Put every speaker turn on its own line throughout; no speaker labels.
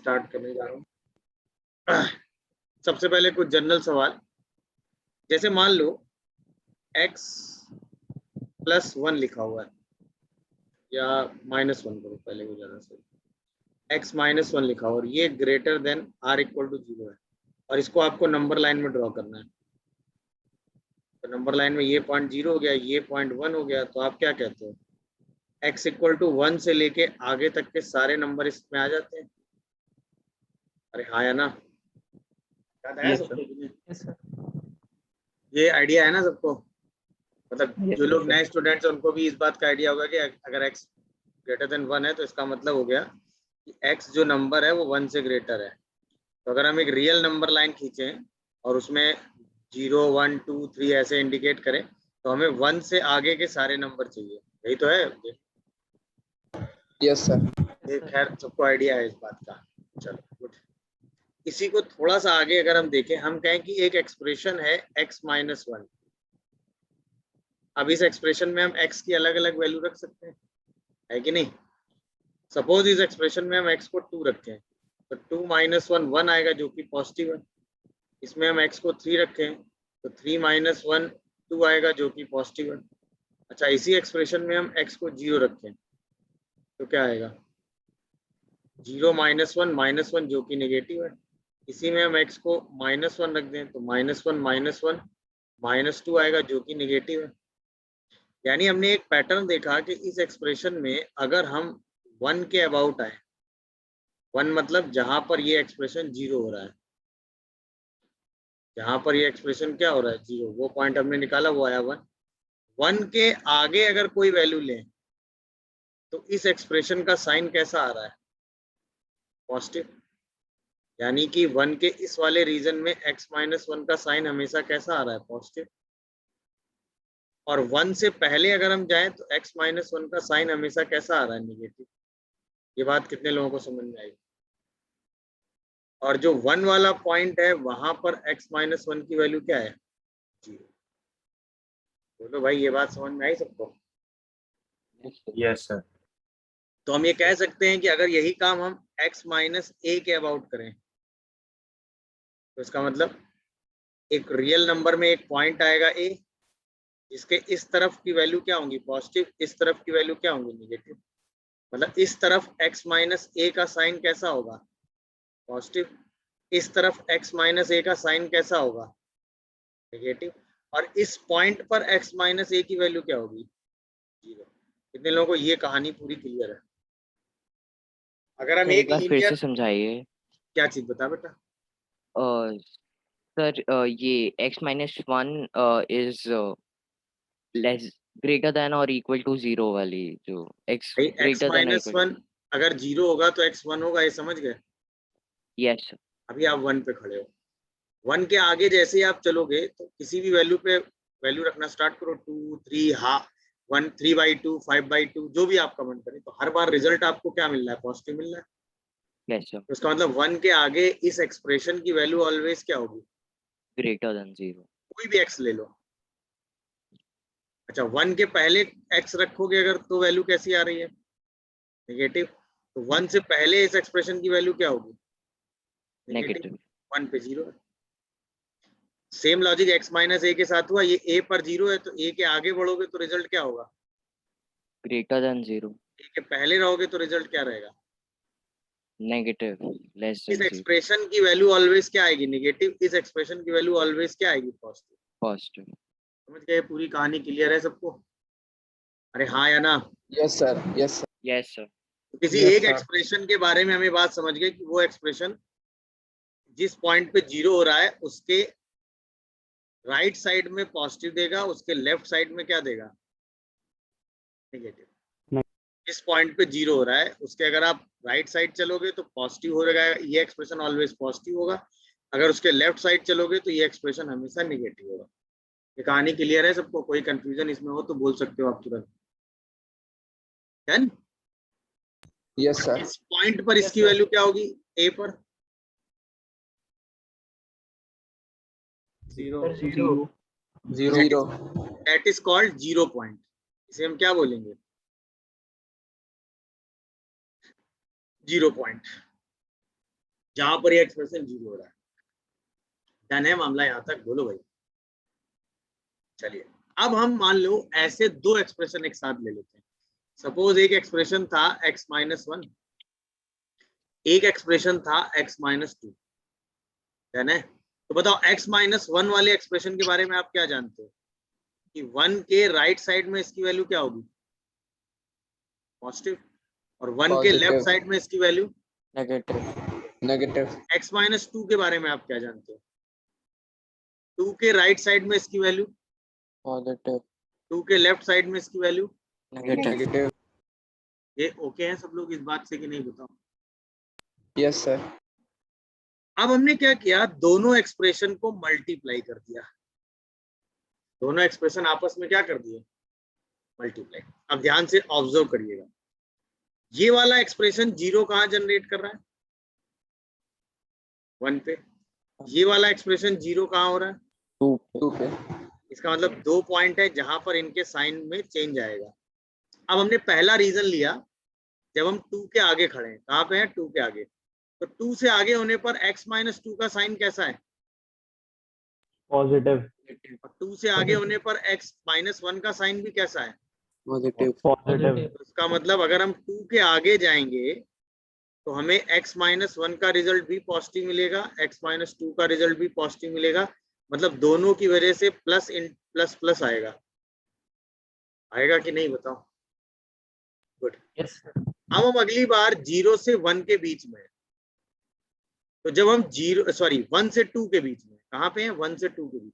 Start करने जा रहा हूँ। सबसे पहले कुछ जनरल सवाल, जैसे मान लो x +1 लिखा हुआ है, या -1 करो पहले को ज्यादा से, x -1 लिखा हुआ और ये ग्रेटर देन r = 0 है, और इसको आपको नंबर लाइन में ड्रॉ करना है। तो नंबर लाइन में ये पॉइंट 0 हो गया, ये पॉइंट 1 हो गया, तो आप क्या कहते हो, x = 1 से लेके आगे तक के सारे नंबर इसमें आ जाते हैं? अरे हाँ या ना? याद आया सबको? ये आइडिया है ना सबको? मतलब जो लोग नए स्टूडेंट्स हैं उनको भी इस बात का आइडिया होगा कि अगर x > 1 है तो इसका मतलब हो गया कि x जो नंबर है वो 1 से ग्रेटर है। तो अगर हम एक रियल नंबर लाइन खींचें और उसमें 0, 1, 2, 3 ऐसे इंडिकेट करें, तो हमें 1 से आगे के सारे नंबर चाहिए, यही तो है?
Yes sir.
ये खैर सबको आइडिया है इस बात का। चलो गुड। इसी को थोड़ा सा आगे अगर हम देखें, हम कहें कि एक एक्सप्रेशन है x - 1। अब इस एक्सप्रेशन में हम x की अलग अलग वैल्यू रख सकते हैं, है कि नहीं? सपोज इस एक्सप्रेशन में हम x को 2 रखें, तो 2 - 1 1 आएगा जो कि पॉजिटिव है। इसमें हम x को 3 रखें तो 3 - 1 2 आएगा जो कि पॉजिटिव है। अच्छा, इसी एक्सप्रेशन में हम x को 0 रखें तो क्या आएगा, 0 - 1 -1 जो कि नेगेटिव है। इसी में हम x को -1 रख दें तो -1 -1 -2 आएगा जो कि नेगेटिव है। यानी हमने एक पैटर्न देखा कि इस एक्सप्रेशन में अगर हम 1 के अबाउट आए, 1 मतलब जहां पर ये एक्सप्रेशन 0 हो रहा है, जहां पर ये एक्सप्रेशन क्या हो रहा है, 0, वो पॉइंट हमने निकाला, वो आया 1। 1 के आगे अगर कोई वैल्यू लें तो इस एक्सप्रेशन का साइन कैसा आ रहा है, पॉजिटिव। यानी कि 1 के इस वाले रीजन में x - 1 का साइन हमेशा कैसा आ रहा है, पॉजिटिव। और 1 से पहले अगर हम जाएं तो x - 1 का साइन हमेशा कैसा आ रहा है, नेगेटिव। ये बात कितने लोगों को समझ में आई? और जो 1 वाला पॉइंट है वहां पर x - 1 की वैल्यू क्या है, 0। बोलो भाई, ये बात समझ में आई सबको?
Yes sir.
तो हम ये कह सकते हैं कि अगर यही काम हम x - a के अबाउट करें तो इसका मतलब एक रियल नंबर में एक पॉइंट आएगा a, जिसके इस तरफ की वैल्यू क्या होंगी, पॉजिटिव, इस तरफ की वैल्यू क्या होंगी, नेगेटिव। मतलब इस तरफ x - a का साइन कैसा होगा, पॉजिटिव। इस तरफ x - a का साइन कैसा होगा, नेगेटिव। और इस पॉइंट पर x - a की वैल्यू क्या होगी, 0। कितने लोगों को ये कहानी पूरी क्लियर है? अगर हम एक
बार फिर से
लीनियर,
समझाइए।
क्या चीज बता बेटा?
सर ये x - 1 is less greater than और इक्वल टू 0 वाली, जो x
भाई x
ग्रेटर देन और इक्वल।
1 अगर 0 होगा तो x 1 होगा, ये समझ गए?
Yes sir.
अभी आप 1 पे खड़े हो, 1 के आगे जैसे ही आप चलोगे तो किसी भी वैल्यू पे वैल्यू रखना स्टार्ट करो, 2, 3, हाफ 1, 3/2, 5/2, जो भी आप कमेंट करें, तो हर बार रिजल्ट आपको क्या मिल रहा है, पॉजिटिव मिल रहा है।
Yes sir.
तो इसका मतलब 1 के आगे इस एक्सप्रेशन की वैल्यू ऑलवेज क्या होगी,
ग्रेटर देन 0।
कोई भी x ले लो। अच्छा, 1 के पहले x रखोगे अगर तो वैल्यू कैसी आ रही है, नेगेटिव। तो 1 से पहले इस एक्सप्रेशन की वैल्यू क्या होगी, नेगेटिव। 1 पे 0 है। सेम लॉजिक x - a के साथ हुआ, ये a पर 0 है तो a के आगे बढ़ोगे तो रिजल्ट क्या होगा,
ग्रेटर देन 0।
a के पहले रहोगे तो रिजल्ट क्या रहेगा,
नेगेटिव, लेस
इस
देन 0।
एक्सप्रेशन की वैल्यू ऑलवेज क्या आएगी, नेगेटिव। इस एक्सप्रेशन की वैल्यू ऑलवेज क्या आएगी, पॉजिटिव।
पॉजिटिव।
समझ गए? पूरी कहानी क्लियर है सबको? अरे हाँ या ना?
Yes sir. Yes sir.
Yes sir.
तो किसी एक एक्सप्रेशन के बारे में हमें बात समझ गए कि वो एक्सप्रेशन जिस पॉइंट पे 0 हो रहा है उसके राइट साइड में पॉजिटिव देगा, उसके लेफ्ट साइड में क्या देगा, नेगेटिव। जिस पॉइंट पे 0 हो रहा है उसके अगर आप राइट साइड चलोगे तो पॉजिटिव हो जाएगा, ये एक्सप्रेशन ऑलवेज पॉजिटिव होगा। अगर उसके लेफ्ट साइड चलोगे तो ये एक्सप्रेशन हमेशा नेगेटिव होगा। ये कहानी क्लियर है सबको? कोई कंफ्यूजन इसमें हो तो बोल सकते हो आप तुरंत।
Yes sir.
इस पॉइंट पर इसकी वैल्यू क्या होगी, ए पर
0
दैट इज कॉल्ड 0 पॉइंट। इसे हम क्या बोलेंगे, 0 पॉइंट। जहां पर ये एक्सप्रेशन 0 हो रहा है। डन है मामला यहाँ तक? बोलो भाई। चलिए अब हम मान लो ऐसे दो एक्सप्रेशन एक साथ ले लेते हैं। सपोज एक एक्सप्रेशन था x माइनस 1, एक एक्सप्रेशन था x माइनस 2। डन है? तो बताओ x माइनस 1 वाले एक्सप्रेशन के बारे में आप क्या जानते हो कि 1 के राइट साइड में इसकी वैल्यू क्या होगी? पॉजिटिव। और 1 के लेफ्ट
Positive.
साइड में इसकी वैल्यू
Negative.
x माइनस 2 के बारे में आप क्या जानते हो? 2 के राइट साइड में इसकी वैल्यू,
Positive.
2 के लेफ्ट साइड में इसकी वैल्यू।
Negative.
ये ओके है सब लोग इस बात से कि नहीं? बताओ।
Yes, sir.
अब हमने क्या किया, दोनों एक्सप्रेशन को मल्टीप्लाई कर दिया। दोनों एक्सप्रेशन आपस में क्या कर दिए? मल्टीप्लाई। अब ध्यान से ऑब्जर्व करिएगा, ये वाला एक्सप्रेशन 0 कहां जनरेट कर रहा है? 1 पे। ये वाला एक्सप्रेशन 0 कहां हो रहा है?
2 पे.
इसका मतलब 2 पॉइंट है जहां पर इनके साइन में चेंज आएगा। अब हमने पहला रीजन लिया जब हम 2 के आगे खड़े हैं। कहां पे हैं? 2 के आगे। तो 2 से आगे होने पर x माइनस 2 का साइन कैसा है?
पॉजिटिव।
और 2 से आगे होने पर x माइनस 1 का साइन भी कैसा है?
Positive.
पॉजिटिव।
इसका मतलब अगर हम 2 के आगे जाएंगे तो हमें x माइनस 1 का रिजल्ट भी पॉजिटिव मिलेगा, x माइनस 2 का रिजल्ट भी पॉजिटिव मिलेगा। मतलब दोनों की वजह से प्लस इन प्लस प्लस आएगा। आएगा कि नहीं? बताओ। गुड।
यस।
अब हम अगली बार 0 से 1 के बीच में, तो जब हम 1 से 2 के बीच में, कहां पे हैं? 1 से 2 के बीच।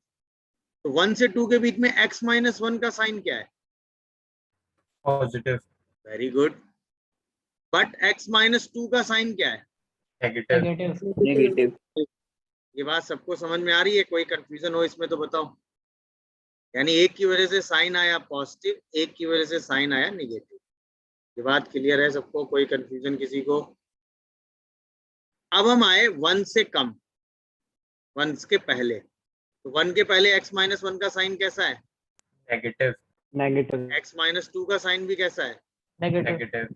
तो 1 से 2 के बीच में x माइनस 1 का साइन क्या है?
Positive.
Very good. But x minus 2 का साइन क्या है?
नेगेटिव।
ये बात सबको समझ में आ रही है? कोई कंफ्यूजन हो इसमें तो बताओ। यानी एक की वजह से साइन आया पॉजिटिव, एक की वजह से साइन आया नेगेटिव। ये बात क्लियर है सबको? कोई कंफ्यूजन किसी को? अब हम आए 1 से कम, 1 के पहले। तो 1 के पहले x माइनस 1 का साइन कैसा है?
नेगेटिव।
x माइनस 2 का साइन भी कैसा है?
नेगेटिव।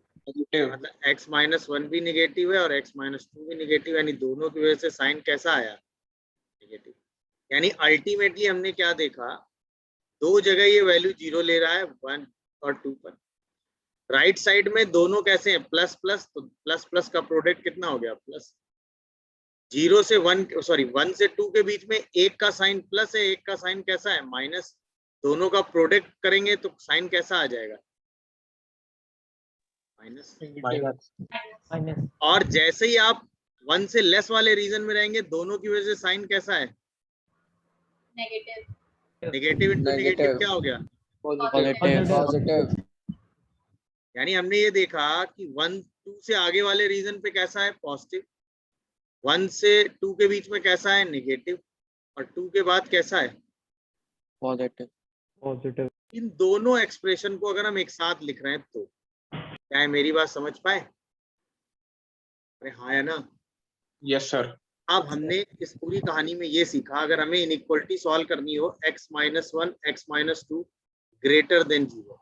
मतलब x माइनस 1 भी निगेटिव है और x माइनस 2 भी निगेटिव, यानी दोनों की वजह से साइन कैसा आया? निगेटिव। यानी अल्टीमेटली हमने क्या देखा, दो जगह ये वैल्यू 0 ले रहा है, 1 और 2 पर। राइट साइड में दोनों कैसे हैं? Plus plus. तो प्लस प्लस का प्रोडक्ट कितना हो गया? प्लस। 1 से 2 के बीच में एक का साइन प्लस है, एक का साइन कैसा है? माइनस। दोनों का प्रोडक्ट करेंगे तो साइन कैसा आ जाएगा? माइनस। और जैसे ही आप 1 से लेस वाले रीजन में रहेंगे, दोनों की वजह से साइन कैसा है? नेगेटिव इंटू नेगेटिव क्या हो गया?
Positive.
यानी हमने ये देखा कि 1 2 से आगे वाले रीजन पे कैसा है? पॉजिटिव। 1 से 2 के बीच में कैसा है? नेगेटिव। और 2 के बाद कैसा है?
पॉजिटिव।
इन दोनों एक्सप्रेशन को अगर हम एक साथ लिख रहे हैं तो क्या है? मेरी बात समझ पाए? अरे हाँ है ना?
Yes, sir.
अब हमने इस पूरी कहानी में ये सीखा, अगर हमें इनइक्वालिटी सॉल्व करनी हो x minus 1 x minus 2 greater then 0।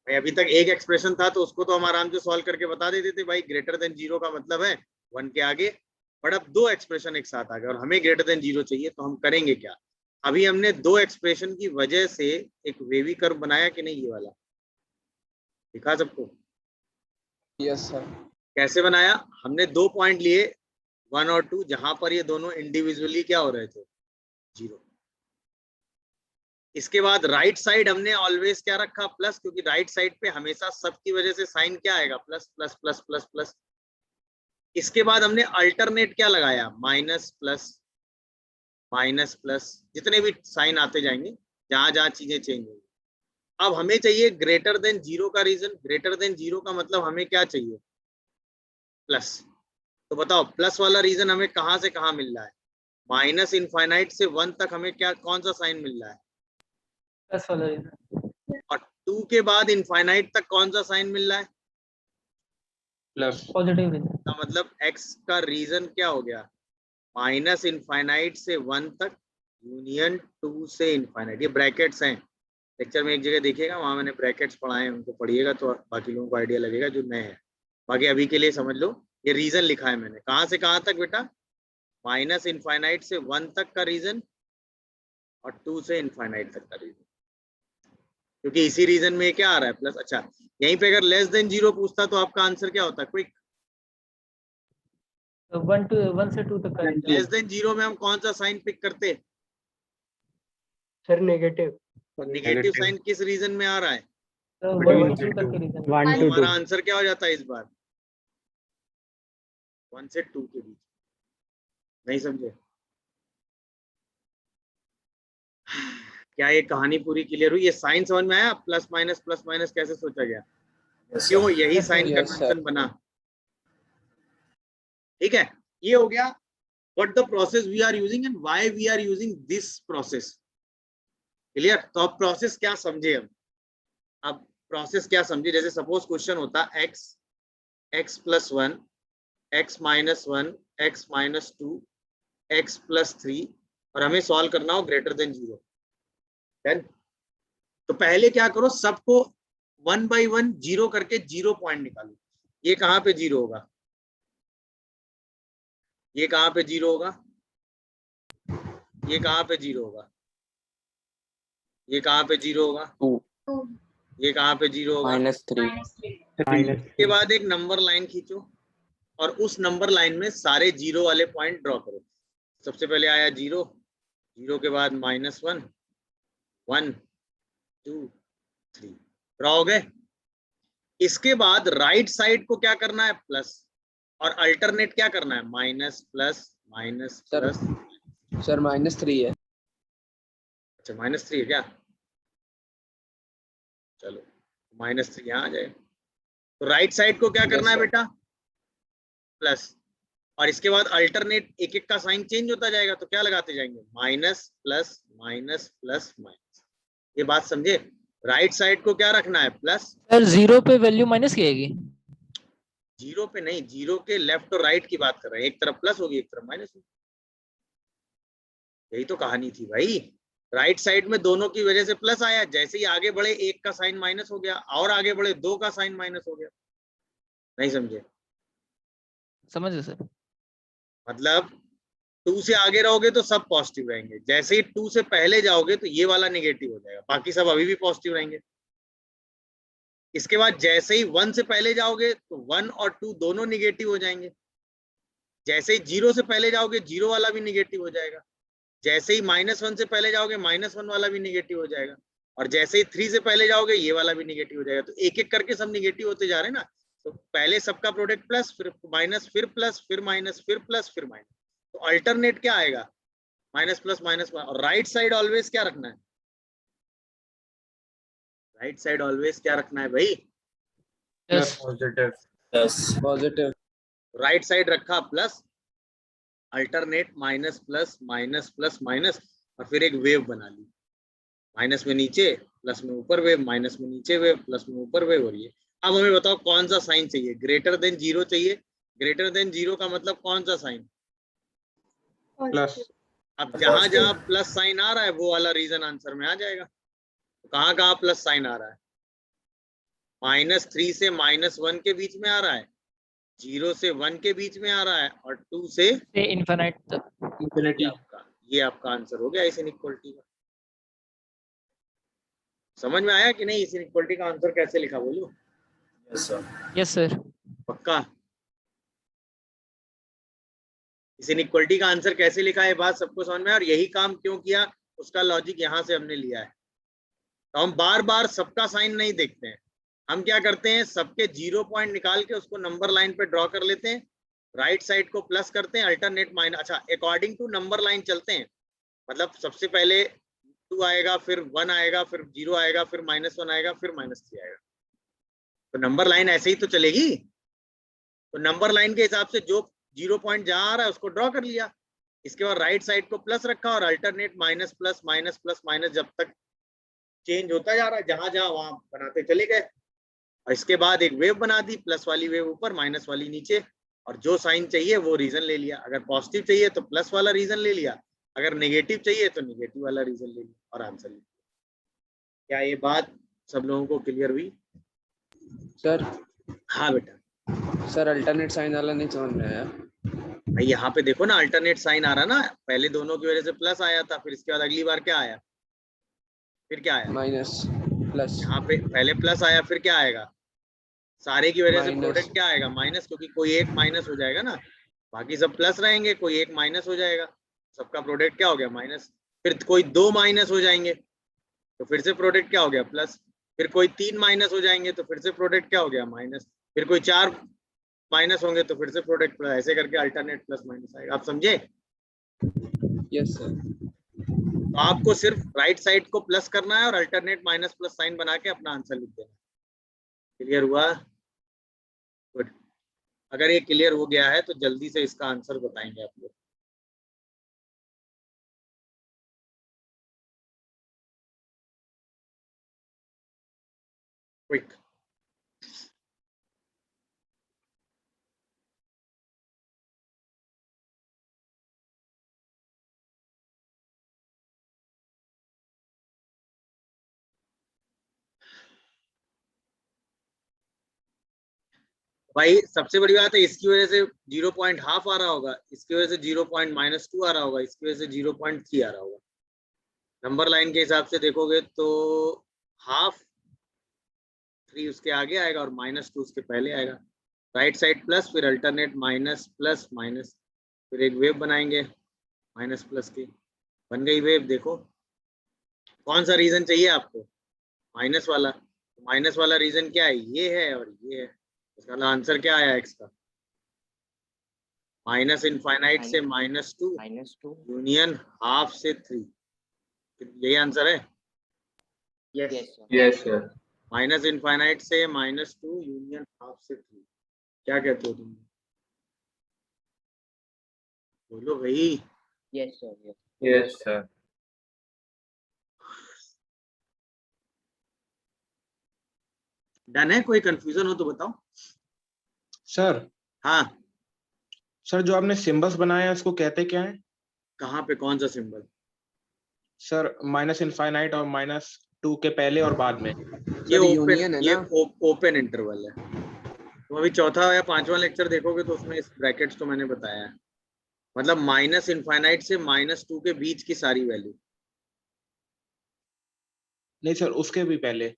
भाई अभी तक एक एक्सप्रेशन था तो उसको तो हम आराम से सॉल्व करके बता देते थे भाई, ग्रेटर देन 0 का मतलब है 1 के आगे। बट अब दो एक्सप्रेशन एक साथ आ गए और हमें ग्रेटर देन 0 चाहिए, तो हम करेंगे क्या? अभी हमने दो एक्सप्रेशन की वजह से एक वेवी कर्व बनाया कि नहीं? ये वाला दिखा सबको?
Yes, sir.
कैसे बनाया? हमने 2 पॉइंट लिए 1 और 2, जहां पर ये दोनों इंडिविजुअली क्या हो रहे थे? 0। इसके बाद राइट साइड हमने ऑलवेज क्या रखा? प्लस, क्योंकि राइट साइड पे हमेशा सब की वजह से साइन क्या आएगा? Plus plus plus plus plus. इसके बाद हमने अल्टरनेट क्या लगाया? माइनस प्लस माइनस प्लस, जितने भी साइन आते जाएंगे जहां जहां चीजें चेंज होंगी। अब हमें चाहिए ग्रेटर देन 0 का रीजन। ग्रेटर देन 0 का मतलब हमें क्या चाहिए? प्लस। तो बताओ प्लस वाला रीजन हमें कहां से कहां मिल रहा है? माइनस इनफाइनाइट से 1 तक हमें क्या कौन सा साइन मिल रहा है?
प्लस वाला रीजन।
और 2 के बाद इनफाइनाइट तक कौन सा साइन मिल रहा है?
Plus.
Positive region.
का मतलब x का रीजन क्या हो गया? माइनस इनफाइनाइट से 1 तक यूनियन 2 से इनफाइनाइट। ये ब्रैकेट्स हैं, लेक्चर में एक जगह देखिएगा, वहां मैंने ब्रैकेट्स पढ़ाए हैं, उनको पढ़िएगा तो बाकी लोगों को आइडिया लगेगा जो नए हैं। बाकी अभी के लिए समझ लो ये रीजन लिखा है मैंने। कहां से कहां तक बेटा? माइनस इनफाइनाइट से 1 तक का रीजन और 2 से इनफाइनाइट तक का रीजन, क्योंकि इसी रीजन में क्या आ रहा है प्लस। अच्छा, यहीं पे अगर लेस देन 0 पूछता तो आपका आंसर क्या होता? क्विक।
तो 1 से 2 तक का रीजन।
लेस देन 0 में हम कौन सा साइन पिक करते?
Sir negative.
नेगेटिव साइन किस रीजन में आ रहा है?
तो 1 से 2 तक के रीजन।
तो हमारा आंसर क्या हो जाता है इस बार? 1 से 2 के बीच। नहीं समझे? क्या ये कहानी पूरी क्लियर हुई? ये साइन समझ में आया? प्लस माइनस कैसे सोचा गया? क्यों यही साइन
Yes, sir.
कन्वेंशन बना? ठीक है, ये हो गया what the process we are using and why we are using this process. Clear? तो अब प्रोसेस क्या समझे हम? अब प्रोसेस क्या समझे? जैसे सपोज क्वेश्चन होता x plus 1, x minus 1, x minus 2, x plus 3 और हमें सॉल्व करना हो ग्रेटर देन 0। देन तो पहले क्या करो, सबको 1 by 1 जीरो करके 0 पॉइंट निकालो। ये कहां पे 0 होगा? ये कहां पे 0 होगा? ये कहां पे 0 होगा? ये कहां पे 0 होगा?
2
ये कहां पे 0 होगा?
-3
के बाद एक नंबर लाइन खींचो और उस नंबर लाइन में सारे 0 वाले पॉइंट ड्रॉ करो। सबसे पहले आया 0, 0 के बाद -1, 1 2 3 ड्रॉ हो गए। इसके बाद राइट साइड को क्या करना है? प्लस, और अल्टरनेट क्या करना है? Minus plus minus
sir
plus.
Sir -3 है।
अच्छा -3 है क्या? चलो -3 यहाँ आ जाए। तो राइट साइड को क्या करना है
sir.
बेटा? प्लस, और इसके बाद अल्टरनेट एक एक का साइन चेंज होता जाएगा, तो क्या लगाते जाएंगे? Minus plus minus plus minus. ये बात समझे? राइट साइड को क्या रखना है? प्लस।
सर 0 पे वैल्यू माइनस की आएगी?
0 पे नहीं, 0 के लेफ्ट और राइट की बात कर रहे हैं। एक तरफ प्लस होगी, एक तरफ माइनस होगी। यही तो कहानी थी भाई। राइट साइड में दोनों की वजह से प्लस आया, जैसे ही आगे बढ़े 1 का साइन माइनस हो गया, और आगे बढ़े 2 का साइन माइनस हो गया। नहीं समझे?
समझ गए सर।
मतलब 2 से आगे रहोगे तो सब पॉजिटिव रहेंगे, जैसे ही 2 से पहले जाओगे तो ये वाला नेगेटिव हो जाएगा, बाकी सब अभी भी पॉजिटिव रहेंगे। इसके बाद जैसे ही 1 से पहले जाओगे तो 1 और 2 दोनों नेगेटिव हो जाएंगे। जैसे ही 0 से पहले जाओगे 0 वाला भी नेगेटिव हो जाएगा। जैसे ही -1 से पहले जाओगे -1 वाला भी नेगेटिव हो जाएगा। और जैसे ही 3 से पहले जाओगे ये वाला भी नेगेटिव हो जाएगा। तो एक एक करके सब नेगेटिव होते जा रहे हैं ना। तो पहले सबका प्रोडक्ट प्लस, फिर माइनस, फिर प्लस, फिर माइनस, फिर प्लस, फिर माइनस। तो अल्टरनेट क्या आएगा? Minus plus minus. और राइट साइड ऑलवेज क्या रखना है? राइट साइड ऑलवेज क्या रखना है भाई?
यस।
पॉजिटिव।
राइट साइड रखा plus, alternate minus plus minus plus minus, और फिर एक वेव बना ली। माइनस में नीचे, प्लस में ऊपर वेव, माइनस में नीचे वेव, प्लस में ऊपर वेव हो रही है। अब हमें बताओ कौन सा साइन चाहिए? ग्रेटर देन 0 चाहिए। ग्रेटर देन 0 का मतलब कौन सा साइन?
प्लस।
अब जहां जहां प्लस साइन आ रहा है वो वाला रीजन आंसर में आ जाएगा। तो कहां कहां प्लस साइन आ रहा है? -3 से -1 के बीच में आ रहा है, 0 से 1 के बीच में आ रहा है, और 2 से
इनफिनिट तक।
ये आपका आंसर हो गया इस इनइक्वालिटी का। समझ में आया कि नहीं? इस इनइक्वालिटी का आंसर कैसे लिखा बोलो?
Yes sir.
पक्का? इस इनइक्वालिटी का आंसर कैसे लिखा है बात सबको समझ में? और यही काम क्यों किया उसका लॉजिक यहाँ से हमने लिया है। तो हम बार बार सबका साइन नहीं देखते हैं। हम क्या करते हैं? सबके 0 पॉइंट निकाल के उसको नंबर लाइन पे ड्रॉ कर लेते हैं, राइट साइड को प्लस करते हैं, अल्टरनेट माइनस। अच्छा, अकॉर्डिंग टू नंबर लाइन चलते हैं। मतलब सबसे पहले 2 आएगा, फिर 1 आएगा, फिर 0 आएगा, फिर -1 आएगा, फिर -3 आएगा। तो नंबर लाइन ऐसे ही तो चलेगी। तो नंबर लाइन के हिसाब से जो 0 पॉइंट जहां आ रहा है उसको ड्रॉ कर लिया। इसके बाद राइट साइड को प्लस रखा और alternate minus plus minus plus minus जब तक चेंज होता जा रहा है, जहां जहां वहां बनाते चले गए। और इसके बाद एक वेव बना दी, प्लस वाली वेव ऊपर, माइनस वाली नीचे, और जो साइन चाहिए वो रीजन ले लिया। अगर पॉजिटिव चाहिए तो प्लस वाला रीजन ले लिया, अगर नेगेटिव चाहिए तो नेगेटिव वाला रीजन ले लिया और आंसर ले लिया। क्या ये बात सब लोगों को क्लियर हुई?
सर
हाँ बेटा।
सर अल्टरनेट साइन वाला नहीं समझ में आया।
भाई यहाँ पे देखो ना, अल्टरनेट साइन आ रहा ना, पहले दोनों की वजह से प्लस आया था, फिर इसके बाद अगली बार क्या आया, फिर क्या आया,
माइनस प्लस
यहाँ पे पहले प्लस आया, फिर क्या आएगा, सारे की वजह से
माइनस।
प्रोडक्ट क्या आएगा, माइनस, क्योंकि कोई एक माइनस हो जाएगा ना, बाकी सब प्लस रहेंगे, कोई एक माइनस हो जाएगा, सबका प्रोडक्ट क्या हो गया, माइनस। फिर कोई दो माइनस हो जाएंगे तो फिर से प्रोडक्ट क्या हो गया, प्लस। फिर कोई तीन माइनस हो जाएंगे तो फिर से प्रोडक्ट क्या हो गया, माइनस। फिर कोई चार माइनस होंगे तो फिर से प्रोडक्ट प्लस, ऐसे करके अल्टरनेट प्लस माइनस आएगा। आप समझे?
Yes sir.
तो आपको सिर्फ राइट साइड को प्लस करना है और अल्टरनेट माइनस प्लस साइन बना के अपना आंसर लिख देना। क्लियर हुआ? गुड। अगर ये क्लियर हो गया है तो जल्दी से इसका आंसर बताएंगे आप लोग। क्विक। भाई सबसे बड़ी बात है, इसकी वजह से 0.5 आ रहा होगा, इसकी वजह से 0.-2 आ रहा होगा, इसकी वजह से 0.3 आ रहा होगा। नंबर लाइन के हिसाब से देखोगे तो हाफ 3 उसके आगे आएगा और -2 उसके पहले आएगा। राइट साइड प्लस, फिर अल्टरनेट माइनस प्लस माइनस, फिर एक वेव बनाएंगे माइनस प्लस की, बन गई वेव। देखो कौन सा रीजन चाहिए आपको, माइनस वाला। माइनस वाला रीजन क्या है, ये है और ये है। इसका आंसर क्या आया एक्स का, माइनस इनफाइनाइट से -2 यूनियन हाफ से 3। यही आंसर है।
Yes sir.
माइनस इनफाइनाइट से -2 यूनियन हाफ से 3। क्या कहते हो तुम, बोलो भाई।
Yes sir.
Yes sir.
Done है? कोई कंफ्यूजन हो तो बताओ।
सर
हाँ,
सर जो आपने सिंबल्स बनाए हैं उसको कहते क्या है?
कहाँ पे, कौन सा सिंबल?
सर -इनफाइनाइट और -2 के पहले और बाद में।
ये
सर
ओपन,
यूनियन है
ये
ना।
ओपन इंटरवल है। तो अभी चौथा या पांचवा लेक्चर देखोगे तो उसमें इस ब्रैकेट्स तो मैंने बताया है, मतलब माइनस इनफाइनाइट से -2 के बीच की सारी वैल्यू।
नहीं सर, उसके भी पहले।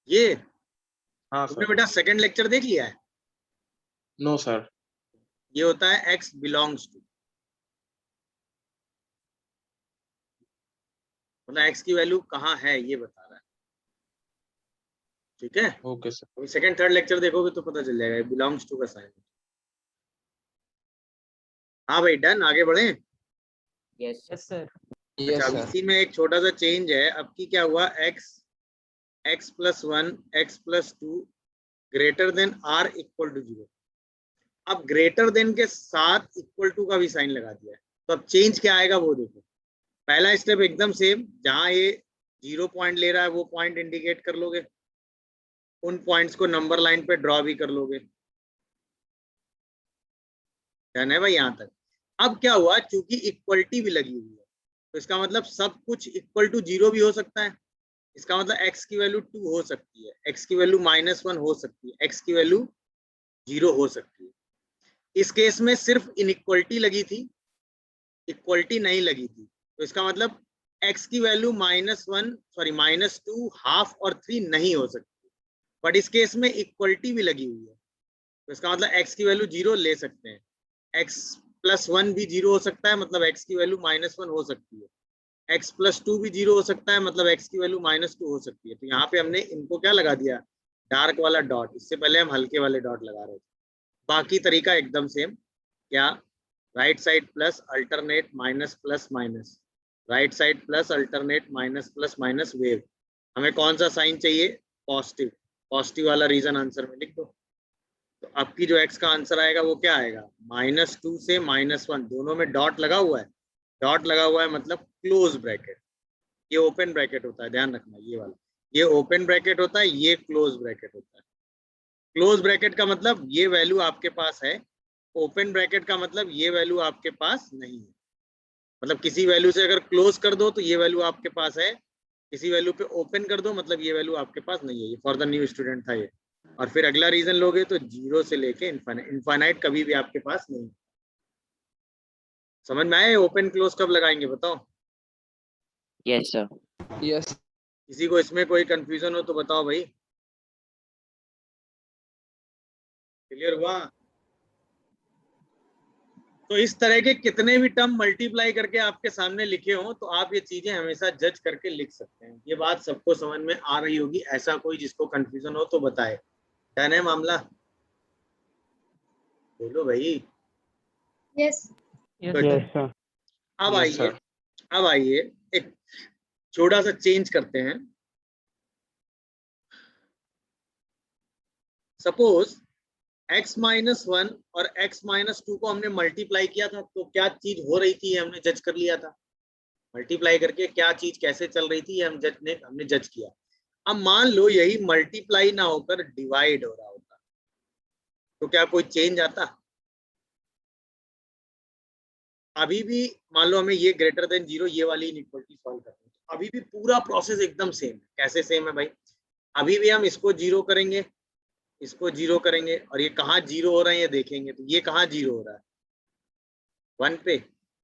ये
हाँ
तुमने
सर।
बेटा सेकंड लेक्चर देख लिया है?
No sir.
ये होता है x बिलोंग्स टू, मतलब x की वैल्यू कहाँ है ये बता रहा है। ठीक है,
ओके सर।
अभी सेकंड थर्ड लेक्चर देखोगे तो पता चल जाएगा बिलोंग्स टू का साइन। हाँ भाई डन, आगे बढ़े।
Yes
yes sir.
यस
अच्छा, अब
सर।
इसी में एक छोटा सा चेंज है। अब की क्या हुआ, x+1 x+2 greater than r equal to 0। अब ग्रेटर देन के साथ इक्वल टू का भी साइन लगा दिया है। तो अब चेंज क्या आएगा वो देखो। पहला स्टेप एकदम सेम, जहां ये 0 पॉइंट ले रहा है वो पॉइंट इंडिकेट कर लोगे, उन पॉइंट्स को नंबर लाइन पे ड्रॉ भी कर लोगे। डन है भाई यहाँ तक? अब क्या हुआ, चूंकि इक्वलिटी भी लगी हुई है तो इसका मतलब सब कुछ इक्वल टू 0 भी हो सकता है। इसका मतलब x की वैल्यू 2 हो सकती है, x की वैल्यू -1 हो सकती है, x की वैल्यू 0 हो सकती है। इस केस में सिर्फ इनइक्वलिटी लगी थी, इक्वलिटी नहीं लगी थी। तो इसका मतलब x की वैल्यू -2 हाफ और 3 नहीं हो सकती। बट इस केस में इक्वलिटी भी लगी हुई है तो इसका मतलब x की वैल्यू 0 ले सकते हैं। x+1 भी 0 हो सकता है, मतलब x की वैल्यू -1 हो सकती है। x+2 भी 0 हो सकता है, मतलब x की वैल्यू -2 हो सकती है। तो यहाँ पे हमने इनको क्या लगा दिया, डार्क वाला डॉट। इससे पहले हम हल्के वाले डॉट लगा रहे थे। बाकी तरीका एकदम सेम। क्या, right side plus alternate minus plus minus, right side plus alternate minus plus minus wave. हमें कौन सा साइन चाहिए, पॉजिटिव। पॉजिटिव वाला रीजन आंसर में लिख दो। तो आपकी जो x का आंसर आएगा वो क्या आएगा, -2 से -1, दोनों में डॉट लगा हुआ है। डॉट लगा हुआ है मतलब क्लोज ब्रैकेट। ये ओपन ब्रैकेट होता है, ध्यान रखना, ये वाला ये ओपन ब्रैकेट होता है, ये क्लोज ब्रैकेट होता है। क्लोज ब्रैकेट का मतलब ये वैल्यू आपके पास है, ओपन ब्रैकेट का मतलब ये वैल्यू आपके पास नहीं है। मतलब किसी वैल्यू से अगर क्लोज कर दो तो ये वैल्यू आपके पास है, किसी वैल्यू पे ओपन कर दो मतलब ये वैल्यू आपके पास नहीं है। ये फॉर द न्यू स्टूडेंट था ये। और फिर अगला रीजन लोगे तो 0 से लेके इनफाइनाइट, इनफाइनाइट कभी भी आपके पास नहीं। समझ में आए? ओपन क्लोज कब लगाएंगे बताओ?
Yes, sir.
यस
किसी को इसमें कोई कंफ्यूजन हो तो बताओ भाई। क्लियर हुआ? तो इस तरह के कितने भी टर्म मल्टीप्लाई करके आपके सामने लिखे हो तो आप ये चीजें हमेशा जज करके लिख सकते हैं। ये बात सबको समझ में आ रही होगी। ऐसा कोई जिसको कंफ्यूजन हो तो बताए। क्या है मामला? बोलो भाई।
Yes,
Good.
sir.
अब
Yes,
आइए,
sir.
अब आइए एक छोटा सा चेंज करते हैं। सपोज x-1 और x-2 को हमने मल्टीप्लाई किया था तो क्या चीज हो रही थी ये हमने जज कर लिया था। मल्टीप्लाई करके क्या चीज कैसे चल रही थी ये हमने जज किया। अब मान लो यही मल्टीप्लाई ना होकर डिवाइड हो रहा होता तो क्या कोई चेंज आता? अभी भी मान लो हमें ये ग्रेटर देन 0 ये वाली इनइक्वालिटी सॉल्व करनी है, अभी भी पूरा प्रोसेस एकदम सेम है। कैसे सेम है भाई? अभी भी हम इसको 0 करेंगे, इसको 0 करेंगे और ये कहाँ 0 हो रहा है ये देखेंगे। तो ये कहाँ 0 हो रहा है? 1 पे।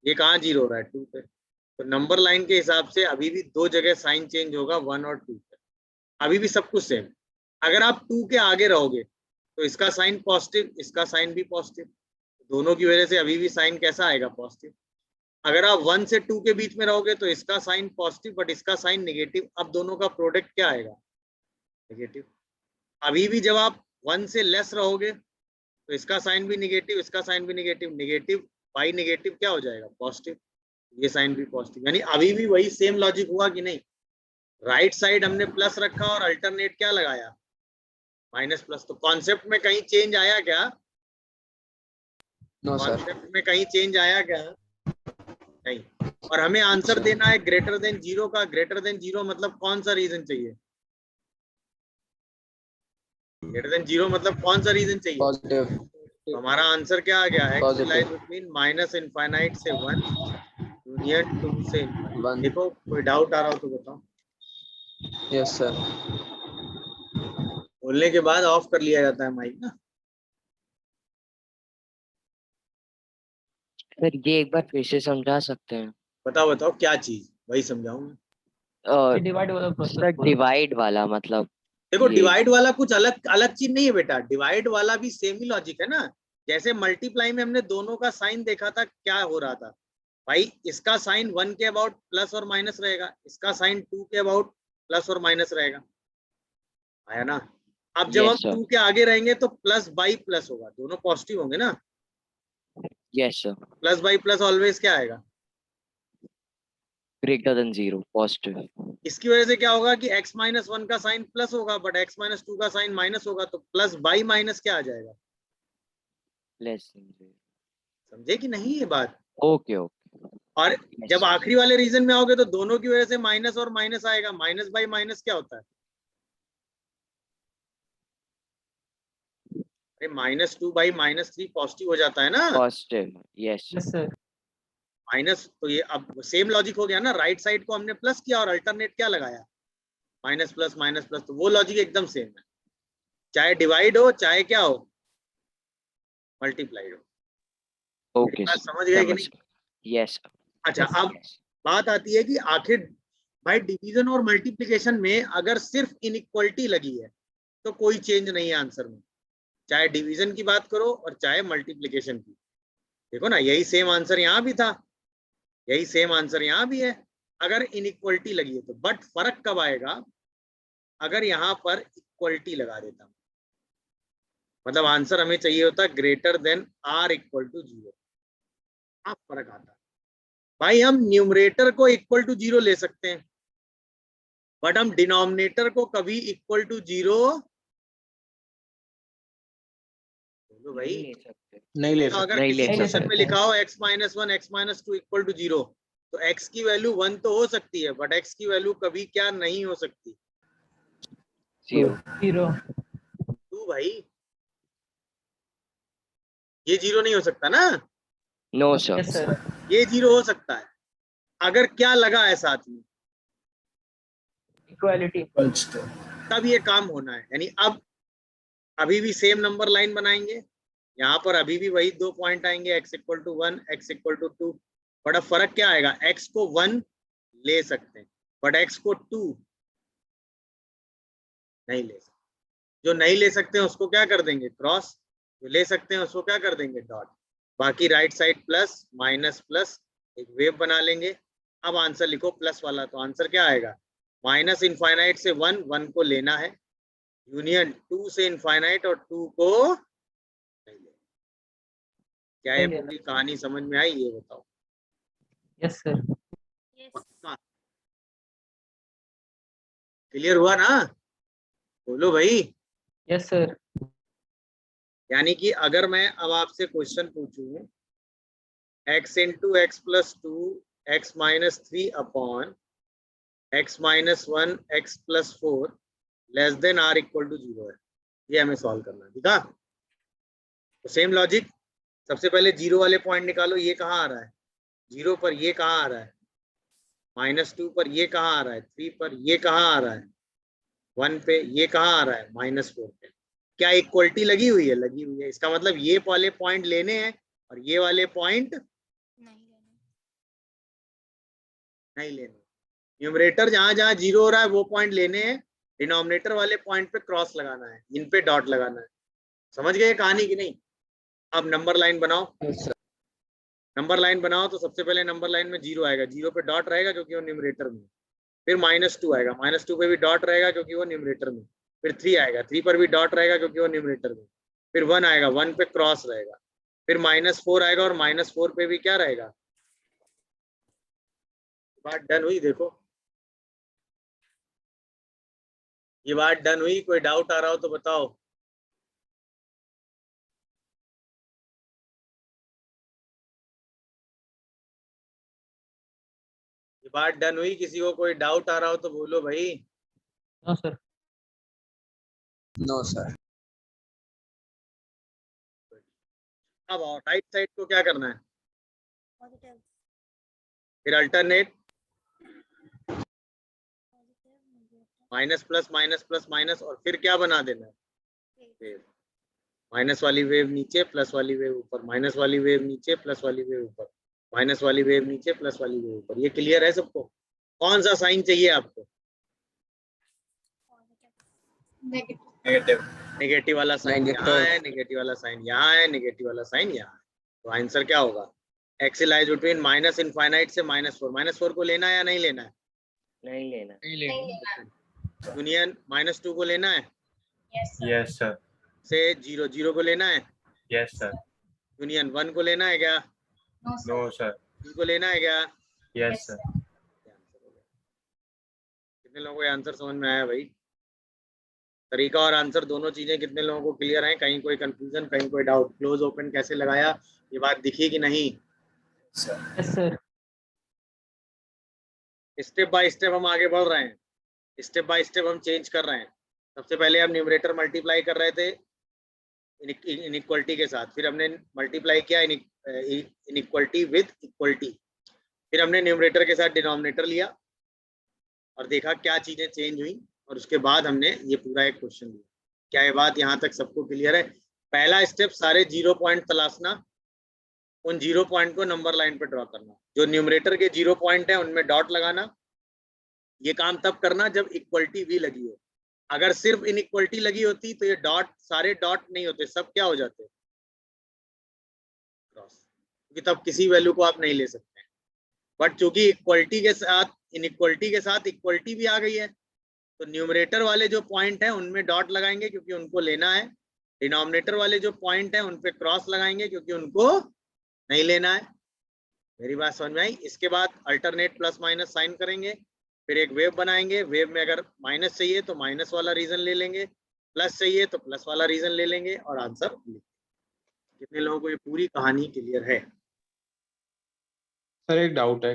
ये कहाँ 0 हो रहा है? 2 पे। तो नंबर लाइन के हिसाब से अभी भी दो जगह साइन चेंज होगा, 1 और 2 पे। अभी भी सब कुछ सेम। अगर आप 2 के आगे रहोगे तो इसका साइन पॉजिटिव, इसका साइन भी पॉजिटिव, दोनों की वजह से अभी भी साइन कैसा आएगा? पॉजिटिव। अगर आप 1 से 2 के बीच में रहोगे तो इसका साइन पॉजिटिव बट इसका साइन नेगेटिव। अब दोनों का प्रोडक्ट क्या आएगा? नेगेटिव। अभी भी जब आप 1 से लेस रहोगे तो इसका साइन भी नेगेटिव, इसका साइन भी नेगेटिव, नेगेटिव बाई नेगेटिव क्या हो जाएगा? पॉजिटिव। ये साइन भी पॉजिटिव। यानी अभी भी वही सेम लॉजिक हुआ कि नहीं? राइट साइड हमने प्लस रखा और अल्टरनेट क्या लगाया? Minus plus. तो कॉन्सेप्ट में कहीं चेंज आया क्या?
नो सर
कॉन्सेप्ट में कहीं चेंज आया क्या? नहीं। और हमें आंसर देना है ग्रेटर देन 0 का। ग्रेटर देन 0 मतलब कौन सा रीजन चाहिए? ग्रेटर देन 0 मतलब कौन सा रीजन चाहिए?
पॉजिटिव
तो हमारा आंसर क्या आ गया? x
Positive.
Lies between minus infinite से 1 यूनियन 2 से इनफाइनाइट।
1
देखो कोई डाउट आ रहा हो तो बताओ।
यस सर
बोलने के बाद ऑफ कर लिया जाता है माइक ना।
सर ये एक बार फिर से समझा सकते हैं?
बताओ बताओ क्या चीज? वही समझाऊंगा।
डिवाइड वाला प्रोसेस
सर डिवाइड वाला मतलब
देखो
ये
डिवाइड वाला कुछ अलग अलग चीज नहीं है बेटा। डिवाइड वाला भी सेम ही लॉजिक है ना। जैसे मल्टीप्लाई में हमने दोनों का साइन देखा था, क्या हो रहा था भाई? इसका साइन 1 के अबाउट प्लस और माइनस रहेगा, इसका साइन 2 के अबाउट प्लस और माइनस रहेगा। आया ना? अब जब हम
Yes, sir.
2 के आगे रहेंगे तो प्लस बाई प्लस होगा, दोनों पॉजिटिव होंगे ना।
yes sir,
plus by plus always क्या आएगा?
greater than 0 positive.
इसकी वजह से क्या होगा कि x-1 का साइन प्लस होगा बट x-2 का साइन माइनस होगा। तो प्लस बाई माइनस क्या आ जाएगा?
less than 0.
समझे कि नहीं ये बात?
Okay, okay.
और
Yes.
जब आखिरी वाले रीजन में आओगे तो दोनों की वजह से माइनस और माइनस आएगा। माइनस बाई माइनस क्या होता है? अरे -2 बाई -3 पॉजिटिव हो जाता है ना।
Positive. Yes sir.
Yes, sir.
Minus. तो ये अब सेम लॉजिक हो गया ना। राइट साइड को हमने प्लस किया और अल्टरनेट क्या लगाया? Minus plus. तो वो लॉजिक एकदम सेम है, चाहे डिवाइड हो चाहे क्या हो, मल्टीप्लाइड हो।
Okay
बात
sir.
समझ गए कि नहीं?
Yes sir.
अच्छा
Yes,
अब बात आती है कि आखिर भाई डिवीजन और मल्टीप्लिकेशन में अगर सिर्फ इनइक्वालिटी लगी है तो कोई चेंज नहीं है आंसर में, चाहे डिवीजन की बात करो और चाहे मल्टीप्लिकेशन की। देखो ना, यही सेम आंसर यहाँ भी था, यही सेम आंसर यहाँ भी है अगर इनइक्वालिटी लगी है तो। बट फर्क कब आएगा? अगर यहाँ पर इक्वलिटी लगा देता, मतलब आंसर हमें चाहिए होता greater than or equal to 0। अब फर्क आता भाई। हम न्यूमरेटर को इक्वल टू 0 ले सकते हैं बट हम डिनोमिनेटर को कभी इक्वल टू 0 बोलो भाई
नहीं ले सकते.
नहीं ले
तो
सकते.
अगर
नहीं
किसी
ले
क्वेश्चन
सकते
में लिखा हो x-1 x-2 इक्वल टू 0 तो x की वैल्यू 1 तो हो सकती है बट x की वैल्यू कभी क्या नहीं हो सकती?
0.
0.
2 भाई। ये 0 नहीं हो सकता ना,
No sir.
Yes, sir.
ये 0 हो सकता है अगर क्या लगा है साथ में,
Equality.
तब ये काम होना है। यानी अब अभी भी सेम नंबर लाइन बनाएंगे, यहाँ पर अभी भी वही 2 पॉइंट आएंगे, x equal to 1, x equal to 2। बड़ा फर्क क्या आएगा, x को 1 ले सकते हैं बट x को 2 नहीं ले सकते। जो नहीं ले सकते हैं उसको क्या कर देंगे, क्रॉस। जो ले सकते हैं उसको क्या कर देंगे, डॉट। बाकी right side plus minus plus एक वेव बना लेंगे। अब आंसर लिखो प्लस वाला, तो आंसर क्या आएगा, माइनस इनफाइनाइट से 1, 1 को लेना है, यूनियन 2 से इनफाइनाइट और 2 को नहीं लेना। क्या ये पूरी कहानी समझ में आई, ये बताओ।
Yes sir.
क्लियर हुआ ना, बोलो भाई।
Yes sir.
यानी कि अगर मैं अब आपसे क्वेश्चन पूछूं, x into x plus 2 x minus 3 upon x minus 1 x plus 4 less than r equal to 0 है, ये हमें सॉल्व करना है, ठीक है। तो सेम लॉजिक, सबसे पहले जीरो वाले पॉइंट निकालो, ये कहाँ आ रहा है, 0 पर ये कहाँ आ रहा है, -2 पर ये कहाँ आ रहा है, 3 पर ये कहाँ आ रहा है, 1 पे ये कहाँ आ रहा है, -4 पे। क्या इक्वलिटी लगी हुई है, लगी हुई है। इसका मतलब ये वाले पॉइंट लेने हैं और ये वाले पॉइंट नहीं लेने। न्यूमरेटर जहां जहां 0 हो रहा है वो पॉइंट लेने हैं, डिनोमिनेटर वाले पॉइंट पे क्रॉस लगाना है, इन पे डॉट लगाना है। समझ गए कहानी की नहीं। अब नंबर लाइन बनाओ,
यस सर।
नंबर लाइन बनाओ। तो सबसे पहले नंबर लाइन में 0 आएगा, 0 पे डॉट रहेगा क्योंकि वो न्यूमरेटर में। फिर -2 आएगा, -2 पे भी डॉट रहेगा क्योंकि वो न्यूमरेटर में। फिर 3 आएगा, 3 पर भी डॉट रहेगा क्योंकि वो न्यूमरेटर में। फिर 1 आएगा, 1 पे क्रॉस रहेगा। फिर -4 आएगा और -4 पे भी क्या रहेगा। बात डन हुई, देखो ये बात डन हुई। कोई डाउट आ रहा हो तो बताओ। ये बात डन हुई, किसी को कोई डाउट आ रहा हो तो बोलो भाई।
No sir. No sir.
अब राइट साइड को क्या करना है, फिर alternate, minus plus minus plus minus, और फिर क्या बना देना है, वेव। माइनस वाली वेव नीचे, प्लस वाली वेव ऊपर, माइनस वाली वेव नीचे, प्लस वाली वेव ऊपर, माइनस वाली वेव नीचे, प्लस वाली वेव ऊपर। ये क्लियर है सबको। कौन सा साइन चाहिए आपको,
नेगेटिव।
नेगेटिव वाला साइन
Negative.
यहाँ है, नेगेटिव वाला साइन यहाँ है, नेगेटिव वाला साइन यहाँ है। तो आंसर क्या होगा, x lies between minus infinite से -4। -4 को लेना है या नहीं लेना है,
नहीं लेना।
यूनियन -2 को लेना है,
यस सर।
से 0 को लेना है,
यस सर।
यूनियन 1 को लेना है क्या,
नो सर।
2 को लेना है क्या।
Yes sir.
कितने लोगों को ये आंसर समझ में आया भाई। तरीका और आंसर दोनों चीजें कितने लोगों को क्लियर है, कहीं कोई कंफ्यूजन, कहीं कोई डाउट। क्लोज ओपन कैसे लगाया, ये बात दिखी कि नहीं।
Yes sir.
Step by step हम आगे बढ़ रहे हैं, स्टेप बाय स्टेप हम चेंज कर रहे हैं। सबसे पहले हम न्यूमरेटर मल्टीप्लाई कर रहे थे इनइक्वलिटी के साथ, फिर हमने मल्टीप्लाई किया इनइक्वलिटी विद इक्वलिटी, फिर हमने न्यूमरेटर के साथ डिनोमिनेटर लिया और देखा क्या चीजें चेंज हुई, और उसके बाद हमने ये पूरा एक क्वेश्चन दिया। क्या ये बात यहाँ तक सबको क्लियर है। पहला स्टेप, सारे 0 पॉइंट तलाशना, उन 0 पॉइंट को नंबर लाइन पे ड्रॉ करना। जो न्यूमरेटर के 0 पॉइंट है उनमें डॉट लगाना। ये काम तब करना जब इक्वलिटी भी लगी हो। अगर सिर्फ इनइक्वलिटी लगी होती तो ये डॉट, सारे डॉट नहीं होते, सब क्या हो जाते, क्रॉस, क्योंकि तब किसी वैल्यू को आप नहीं ले सकते। बट चूंकि इक्वलिटी के साथ इनइक्वलिटी के साथ इक्वलिटी भी आ गई है, तो न्यूमरेटर वाले जो पॉइंट है उनमें डॉट लगाएंगे क्योंकि उनको लेना है, डिनोमिनेटर वाले जो पॉइंट है उन पे क्रॉस लगाएंगे क्योंकि उनको नहीं लेना है। मेरी बात समझ में आई। इसके बाद अल्टरनेट प्लस माइनस साइन करेंगे, फिर एक वेव बनाएंगे। वेव में अगर माइनस चाहिए तो माइनस वाला रीजन ले लेंगे, प्लस चाहिए तो प्लस वाला रीजन ले लेंगे और आंसर लिखेंगे। कितने लोगों को ये पूरी कहानी क्लियर है,
सर एक डाउट है।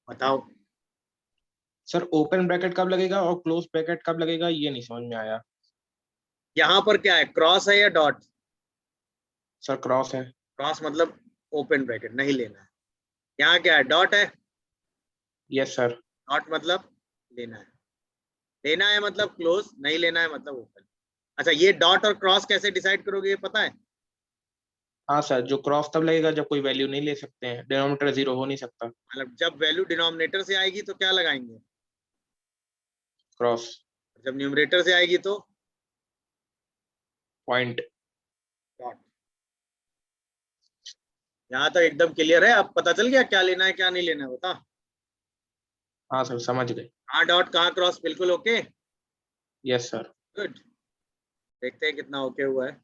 बताओ।
सर ओपन ब्रैकेट कब लगेगा और क्लोज ब्रैकेट कब लगेगा, ये नहीं समझ में आया।
यहाँ पर क्या है, क्रॉस है या डॉट।
सर क्रॉस है।
क्रॉस मतलब ओपन ब्रैकेट नहीं लेना है। यहाँ क्या है, डॉट है।
Yes sir.
डॉट मतलब लेना है, लेना है मतलब क्लोज, नहीं लेना है मतलब ओपन। अच्छा, ये डॉट और क्रॉस कैसे डिसाइड करोगे, ये पता है?
हाँ सर, जो क्रॉस तब लगेगा जब कोई वैल्यू नहीं ले सकते हैं, डिनोमिनेटर 0 हो नहीं सकता।
मतलब जब वैल्यू डिनोमिनेटर से आएगी तो क्या लगाएंगे?
क्रॉस।
जब न्यूमरेटर से आएगी तो
पॉइंट।
डॉट। यहाँ तक एकदम क्लियर है? अब पता चल गया क्या लेना है क्या नहीं लेना है, बता।
हाँ सर, समझ गए।
कहाँ डॉट कहाँ क्रॉस, बिल्कुल ओके।
Yes sir.
गुड। देखते हैं कितना ओके हुआ है।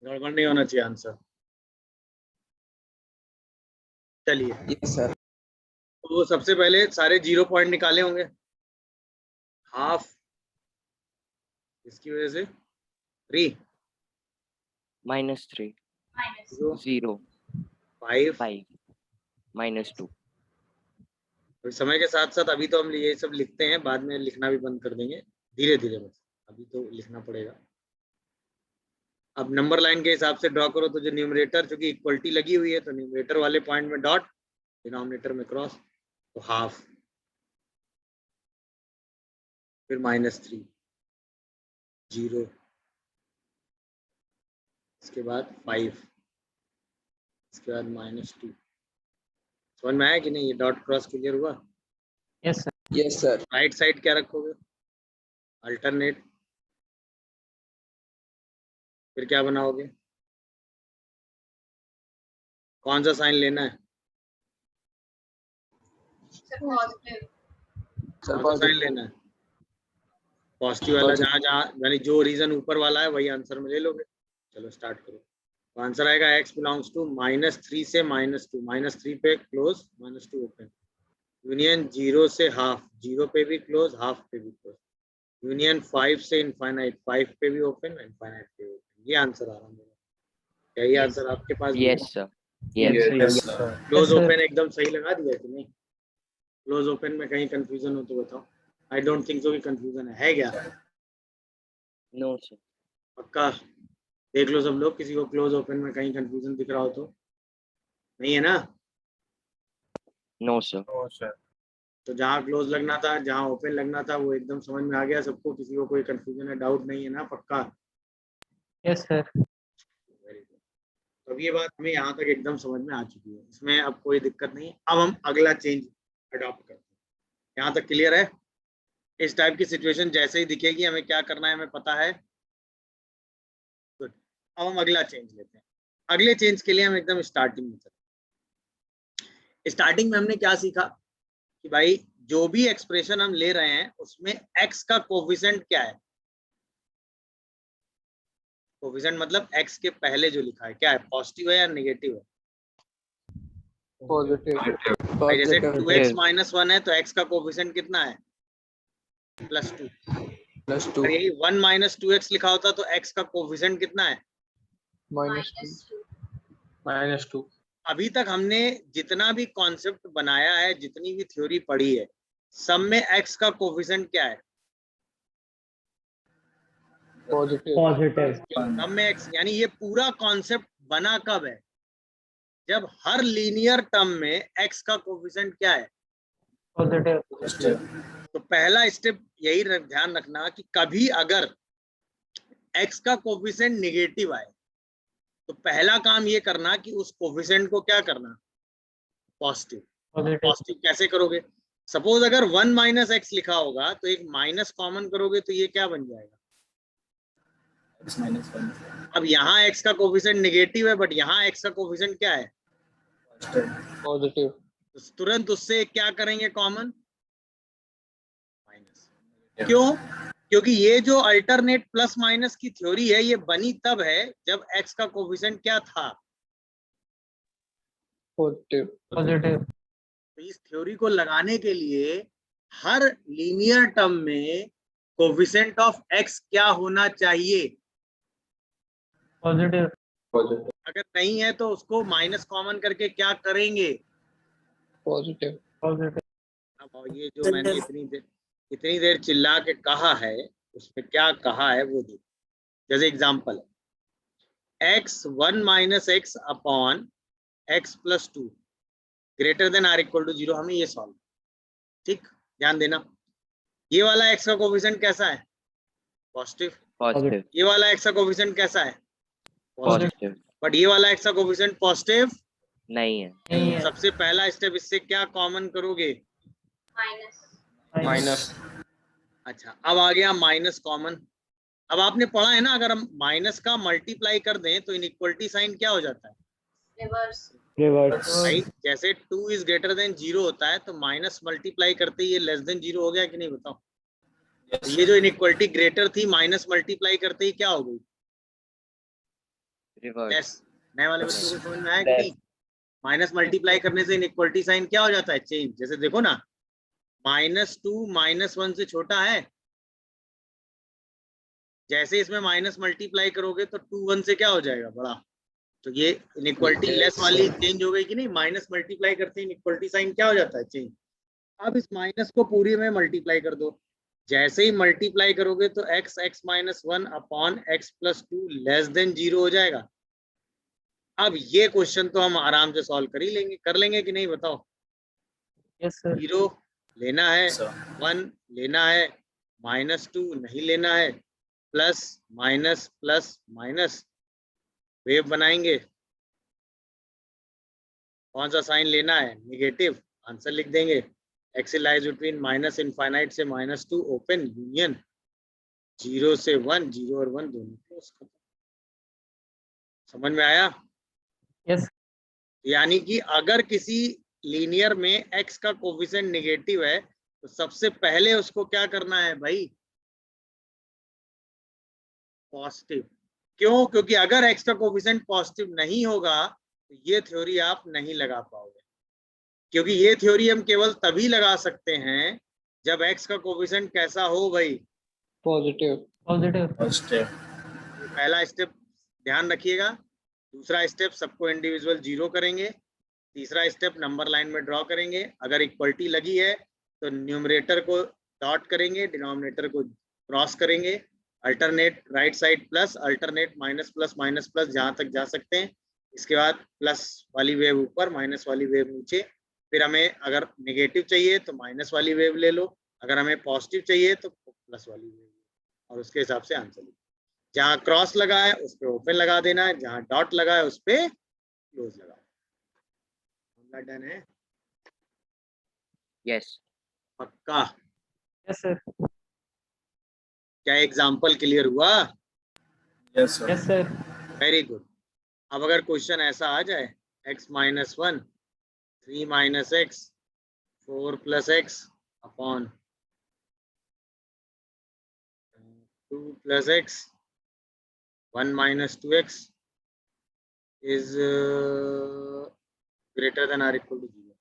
गड़बड़ नहीं होना चाहिए आंसर। चलिए,
Yes, sir.
तो सबसे पहले सारे 0 पॉइंट निकाले होंगे। हाफ, इसकी वजह से 3,
-3,
-0,
0,
5।
5, -2.
तो समय के साथ साथ अभी तो हम ये सब लिखते हैं, बाद में लिखना भी बंद कर देंगे धीरे धीरे, बस अभी तो लिखना पड़ेगा। अब नंबर लाइन के हिसाब से ड्रॉ करो, तो जो न्यूमरेटर, चूंकि इक्वलिटी लगी हुई है तो न्यूमरेटर वाले पॉइंट में डॉट, डिनोमिनेटर में क्रॉस, तो हाफ, फिर -3, 0, इसके बाद 5, इसके बाद -2। समझ में आया कि नहीं? ये डॉट क्रॉस क्लियर हुआ?
Yes sir.
Yes, sir.
Right side क्या रखोगे? अल्टरनेट। फिर क्या बनाओगे? कौन सा साइन लेना है? कौन सा साइन लेना है? पॉजिटिव वाला, जहाँ जहाँ यानी जो रीजन यूपर वाला है वही आंसर में ले लोगे। चलो स्टार्ट करो। तो आंसर आएगा x बिलोंग्स टू -3 से -2, -3 पे क्लोज, -2 ओपन। यूनियन 0 से हाफ, 0 पे भी क्लोज, हाफ पे भी क्लोज। यूनियन 5 से इनफाइनाइट, 5 पे भी ओपन, इनफाइनाइट पे भी ओपन। ये आंसर आ रहा है मेरा। क्या ये आंसर आपके पास भी है?
Yes, sir. Yes.
Yes, sir.
Close
Yes, sir.
Open एकदम सही लगा दिया कि नहीं? क्लोज ओपन में कहीं कंफ्यूजन हो तो बताओ। आई डोंट थिंक सो कि कंफ्यूजन है क्या?
No, sir.
पक्का देख लो सब लोग, किसी को क्लोज ओपन में कहीं कंफ्यूजन दिख रहा हो तो? नहीं है ना?
No, sir.
No, sir.
तो जहाँ क्लोज लगना था, जहाँ ओपन लगना था, वो एकदम समझ में आ गया सबको? किसी को कोई कंफ्यूजन है, डाउट नहीं है ना? पक्का?
Yes sir.
Very good. तो अब ये बात हमें यहाँ तक एकदम समझ में आ चुकी है, इसमें अब कोई दिक्कत नहीं। अब हम अगला चेंज अडॉप्ट करते हैं। यहाँ तक क्लियर है? इस टाइप की सिचुएशन जैसे ही दिखेगी हमें क्या करना है, हमें पता है। गुड। अब हम अगला चेंज लेते हैं। अगले चेंज के लिए हम एकदम स्टार्टिंग में चलते हैं। स्टार्टिंग में हमने क्या सीखा कि भाई जो भी एक्सप्रेशन हम ले रहे हैं उसमें x का कोफिशिएंट क्या है? कोफिशिएंट मतलब x के पहले जो लिखा है क्या है, पॉजिटिव है या नेगेटिव है?
Positive.
भाई जैसे
Positive.
2x - 1 है तो x का कोफिशिएंट कितना है? +2।
+2.
अगर यही 1 - 2x लिखा होता तो x का कोफिशिएंट कितना है?
-2.
-2।
अभी तक हमने जितना भी कॉन्सेप्ट बनाया है, जितनी भी थ्योरी पढ़ी है, सब में x का कोफिशिएंट क्या है?
Positive.
सब में x, यानी ये पूरा कॉन्सेप्ट बना कब है? जब हर लीनियर टर्म में x का कोफिशिएंट क्या है?
पॉजिटिव।
तो पहला स्टेप यही ध्यान रखना कि कभी अगर x का कोफिशिएंट नेगेटिव आए तो पहला काम ये करना कि उस कोफिशिएंट को क्या करना? पॉजिटिव। पॉजिटिव कैसे करोगे? सपोज अगर 1 - x लिखा होगा तो एक माइनस कॉमन करोगे तो ये क्या बन जाएगा?
-1.
अब यहाँ x का कोफिशिएंट नेगेटिव है, बट यहाँ x का कोफिशिएंट क्या है?
Positive.
तो तुरंत उससे क्या करेंगे कॉमन? माइनस। क्यों? क्योंकि ये जो अल्टरनेट प्लस माइनस की थ्योरी है ये बनी तब है जब x का कोफिशिएंट क्या था?
Positive.
तो इस थ्योरी को लगाने के लिए हर लीनियर टर्म में कोफिशिएंट ऑफ x क्या होना चाहिए?
पॉजिटिव।
अगर नहीं है तो उसको माइनस कॉमन करके क्या करेंगे?
Positive.
अब ये जो मैंने इतनी देर चिल्ला के कहा है उसमें क्या कहा है वो देखो। जैसे example x1 - x upon x + 2 greater than or equal to 0, हमें ये सॉल्व, ठीक, ध्यान देना। ये वाला x का कोफिशिएंट कैसा है? पॉजिटिव।
पॉजिटिव
ये वाला x का कोफिशिएंट कैसा है?
पॉजिटिव
बट ये वाला x का कोफिशिएंट पॉजिटिव
नहीं है।
नहीं है।
सबसे पहला स्टेप इससे क्या कॉमन करोगे?
माइनस।
अच्छा, अब आ गया माइनस कॉमन। अब आपने पढ़ा है ना, अगर हम माइनस का मल्टीप्लाई कर दें तो इनइक्वलिटी साइन क्या हो जाता है?
रिवर्स।
भाई जैसे 2 इज ग्रेटर देन 0 होता है तो माइनस मल्टीप्लाई करते ही ये लेस देन 0 हो गया कि नहीं, बताओ? तो ये जो इनइक्वलिटी ग्रेटर थी माइनस मल्टीप्लाई करते ही क्या हो गई?
रिवर्स।
लेस। नए वाले बच्चों को समझ में आया कि नहीं? माइनस मल्टीप्लाई करने से इनइक्वलिटी साइन क्या हो जाता है? चेंज। जैसे देखो ना, -2 -1 से छोटा है, जैसे इसमें माइनस मल्टीप्लाई करोगे तो 2 1 से क्या हो जाएगा? बड़ा। तो ये इनइक्वलिटी लेस वाली चेंज हो गई कि नहीं? माइनस मल्टीप्लाई करते इनइक्वलिटी साइन क्या हो जाता है? चेंज। अब इस माइनस को पूरी में मल्टीप्लाई कर दो, जैसे ही मल्टीप्लाई करोगे तो x -1 upon x + 2 less than 0 हो जाएगा। अब ये क्वेश्चन तो हम आराम से सॉल्व कर ही लेंगे, कर लेंगे कि नहीं, बताओ?
Yes sir.
0 लेना है, 1 लेना है, -2 नहीं लेना है, plus minus plus minus wave बनाएंगे। कौन सा साइन लेना है? नेगेटिव। आंसर लिख देंगे x लाइज बिटवीन -∞ से -2 ओपन यूनियन 0 से 1, 0 और 1 दोनों क्लोज। समझ में आया?
यस।
यानी कि अगर किसी लीनियर में x का कोफिशिएंट नेगेटिव है तो सबसे पहले उसको क्या करना है भाई? पॉजिटिव। क्यों? क्योंकि अगर x का कोफिशिएंट पॉजिटिव नहीं होगा तो ये थ्योरी आप नहीं लगा पाओगे, क्योंकि ये थ्योरी हम केवल तभी लगा सकते हैं जब x का कोफिशिएंट कैसा हो भाई?
पॉजिटिव।
पॉजिटिव।
पहला स्टेप ध्यान रखिएगा। दूसरा स्टेप सबको इंडिविजुअल 0 करेंगे। तीसरा स्टेप नंबर लाइन में ड्रॉ करेंगे। अगर इक्वलिटी लगी है तो न्यूमरेटर को डॉट करेंगे, डिनोमिनेटर को क्रॉस करेंगे, alternate right side plus, alternate minus plus minus plus जहां तक जा सकते हैं। इसके बाद प्लस वाली वेव ऊपर, माइनस वाली वेव नीचे। फिर हमें अगर नेगेटिव चाहिए तो माइनस वाली वेव ले लो, अगर हमें पॉजिटिव चाहिए तो प्लस वाली वेव, और उसके हिसाब से आंसर लिखो। जहाँ क्रॉस लगा है उस पर ओपन लगा देना है, जहाँ डॉट लगा है उस पर क्लोज लगा। डन है?
यस।
पक्का?
Yes sir.
क्या एग्जाम्पल क्लियर हुआ?
Yes sir.
Very good. अब अगर क्वेश्चन ऐसा आ जाए x - 1 3 - x 4 + x upon 2 + x 1 - 2x is greater than or equal to 0।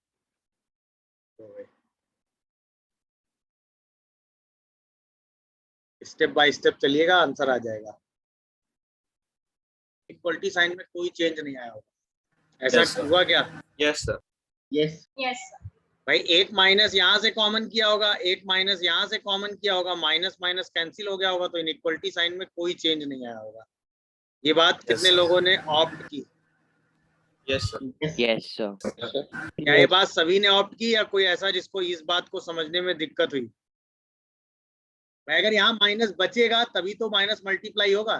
Step by step चलिएगा, आंसर आ जाएगा। इक्वलिटी साइन में कोई चेंज नहीं आया होगा। ऐसा हुआ क्या?
Yes sir.
यस भाई, एक माइनस यहाँ से कॉमन किया होगा, एक माइनस यहाँ से कॉमन किया होगा, माइनस माइनस कैंसिल हो गया होगा, तो इनइक्वलिटी साइन में कोई चेंज नहीं आया होगा। ये बात कितने लोगों ने ऑप्ट की?
Yes sir.
Yes sir.
क्या ये बात सभी ने ऑप्ट की या कोई ऐसा जिसको इस बात को समझने में दिक्कत हुई? अगर यहाँ माइनस बचेगा तभी तो माइनस मल्टीप्लाई होगा।